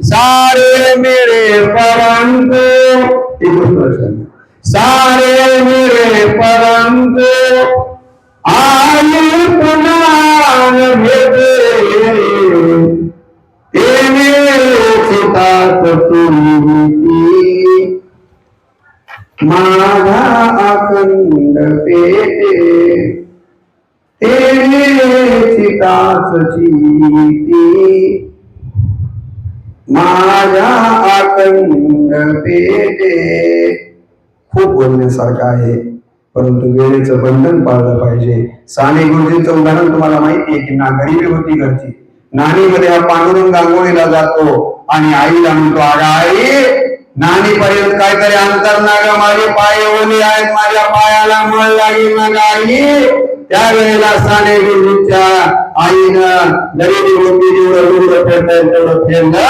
सारे मेरे परंतु, सारे मेरे परंतु आई पुन्हा भेटे, चितात माझा अखंड पेटे, चिताच चीती माझ्या अखंड पेटे. खूप बोलण्यासारखं आहे, परंतु वेळेचं बंधन पाळलं पाहिजे. साने गुरुजींचं उदाहरण तुम्हाला माहिती आहे की ना, गरीबी होती घरची. नानीमध्ये हा पांडुरंग आंघोळीला जातो आणि आईला म्हणतो, अगं आई, नानी पर्यंत काहीतरी अंतर ना ग, माझे पाय ओले आहेत, माझ्या पायाला मळ लागेल ना ग आई. त्यावेळेला साने गुरुजींच्या आईनं गरीबी होती जेवढं लुगडं फेरता येईल तेवढं फेरलं.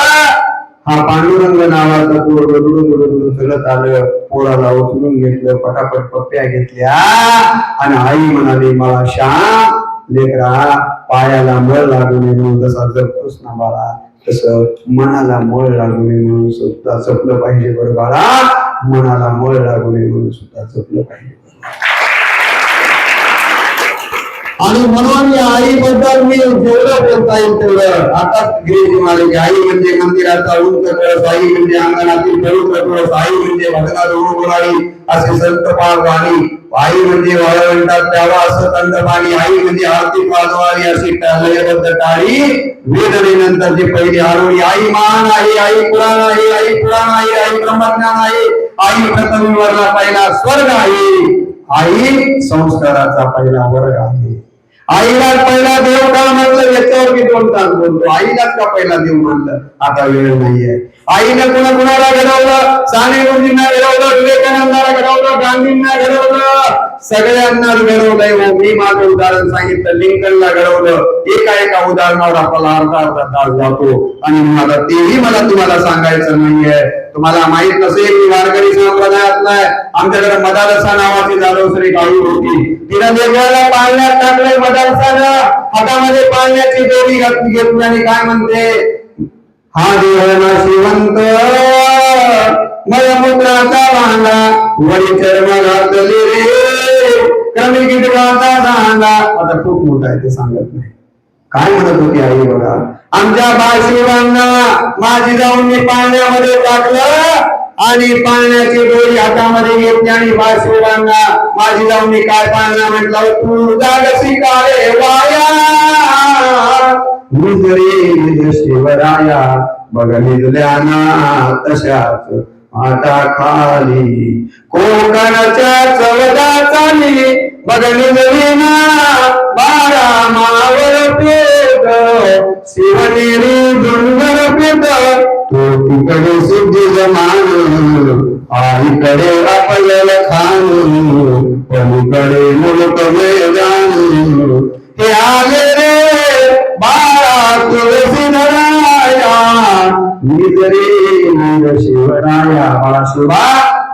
हा पांडुरंग नावाचा पोर रडून चलत आलं, पोराला उचलून घेतलं, पटापट पप्प्या घेतल्या आणि आई म्हणाली, मला श्याम लेकरा, पायाला मळ लागू नये म्हणून जसा जपतोस ना बाळा, तसं मनाला मळ लागू नये म्हणून सुद्धा जपलं पाहिजे बरं बाळा. मनाला मळ लागू नये म्हणून सुद्धा जपलं पाहिजे. आणि म्हणून या आईबद्दल मी जेवढं बोलता येईल तेवढं. आता गिरीजी महाराज, आई म्हणजे मंदिराचा उंच कळस, आई म्हणजे अंगणातील पवित्र कळस, आई म्हणजे भजनात बोलावी असे संत पाळ गाणी, आई म्हणजे वाळवंटात प्यावा असं थंड पाणी, आई म्हणजे आरती वाजवावी अशी लयबद्ध टाळी. वेदनेनंतरची पहिली आरोळी, आई मान आहे, आई पुराण आहे, आई पुराण आहे, आई ब्रह्मज्ञान आहे, आई प्रथमवरला पहिला स्वर्ग आहे, आई संस्काराचा पहिला वर्ग आहे. आईलाच पहिला देव का म्हणलं याच्यावर मी 2 तास बोलतो. आईलाच का पहिला देव म्हणलं, आता वेळ नाहीये. आईनं कुणाला घडवलं, साने गुरुजींना घडवलं, विवेकानंदाला घडवलं, गांधींना घडवलं, सगळ्यांनाच घडवलंय. मी माझं उदाहरण सांगितलं, लिंकनला घडवलं. एका उदाहरणावर आपल्याला अर्धा तास जातो आणि मला तेही तुम्हाला सांगायचं नाहीये. तुम्हाला माहित नसेल की वारकरी संप्रदायातला आहे. आमच्याकडे मदालसा नावाची जाधवसरी गावी होती. तिला देवाला पाळण्यात टाकलंय मदालसानं, हातामध्ये पाळण्याची दोरी घेतली आणि काय म्हणते, हा देव नाशिवंत मलमूत्राचा भांडा, वडी चर्म घातली रे, कमी गिटवाचा दांडा. आता खूप मोठा आहे, ते सांगत नाही. काय म्हणत होती आई बघा, आमच्या बाशिवांना माझी जाऊन मी पाळण्यामध्ये टाकलं आणि पाळण्याची दोरी हातामध्ये घेतली आणि बाशिवांना माझी जाऊन मी काय पाळणा म्हटलं, तू जागसी काळे वाया निजरे शिवराया, बघ निजल्याना तशाच आता खाली, कोकणच्या चवदा चाली बघ निजली ना बारा आईकडे सिद्धी जमान आईकडे आपल्याला खान पलीकडे मुलक मैदान हे आले रे बाळा तुळशी धराया निजरे शिवराया बाळा शिवा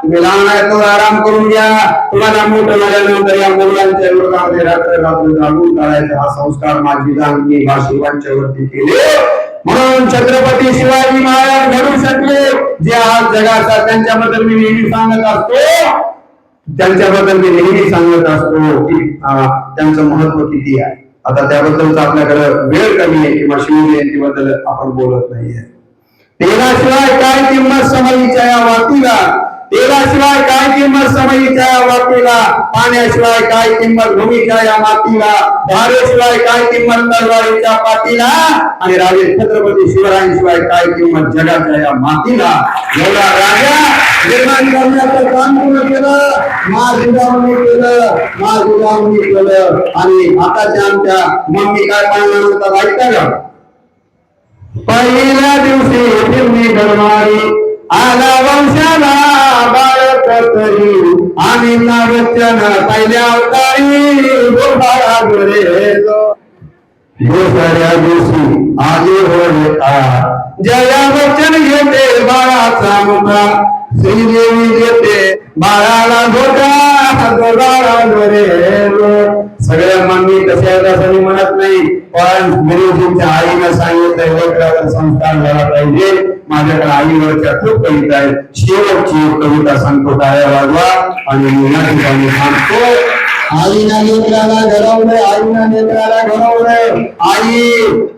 तुम्ही लहान आहे तो आराम करून घ्या तुम्हाला मोठं झाल्यानंतर या मुलांच्या विरोधामध्ये रात्र रात्र जागून काढायचा हा संस्कार माझी जाणगी हा शिवांच्या वरती केले म्हणून छत्रपती शिवाजी महाराज घडू शकले जे आज जगाचा त्यांच्याबद्दल मी नेहमी सांगत असतो त्यांच्याबद्दल मी नेहमी सांगत असतो की त्यांचं महत्व किती आहे आता त्याबद्दलच आपल्याकडे वेळ कमी आहे किंवा शिवजयंतीबद्दल आपण बोलत नाहीये तेलाशिवाय काय किंमत समईच्या या वातीला तेलाशिवाय काय किंमत समईच्या या वातीला पाण्याशिवाय काय किंमत भूमीच्या या मातीला धारेशिवाय काय किंमत तलवारीच्या पातीला आणि राजे छत्रपती शिवरायांशिवाय काय किंमत जगाच्या या मातीला एवढा राजा निर्माण करण्याचं काम कोण केलं माझी केलं आणि आताच्या आमच्या मम्मी काय पाहण्यानंतर ऐकता का पहिल्या दिवशी फिरणी धरणारी आला वंशाला बाळक तरी आणि वचन पहिल्या अवतारी गोपाळा गोरे दुसऱ्या दिवशी आली होता जया वचन घेते बाळाचा मुका श्रीदेवी देते बाळाला घोटा बाळा गोरे सगळ्या मम्मी कशा असं मी म्हणत नाही पण गुरुजींच्या आईनं सांगितलं लेकराचा संस्कार झाला पाहिजे माझ्याकडे आईवरच्या खूप कविता आहेत शेवटची कविता सांगतो टाळ्या वाजवा आणि मी या ठिकाणी सांगतो आईना लेकराला घडवलंय आईना लेकराला घडवलंय आई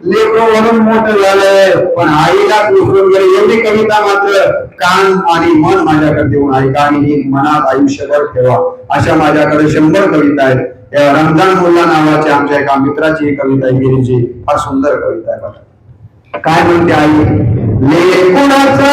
लेकरं म्हणून मोठं झालंय पण आईला विसरून गेले एवढी कविता मात्र कान आणि मन माझ्याकडे देऊन ऐका आणि ही मनात आयुष्यभर ठेवा अशा माझ्याकडे 100 कविता आहेत या रमजान मुल्ला नावाच्या आमच्या एका मित्राची कविता आहे गिरीची फार सुंदर कविता आहे बघा काय म्हणते आई लेकुणाचा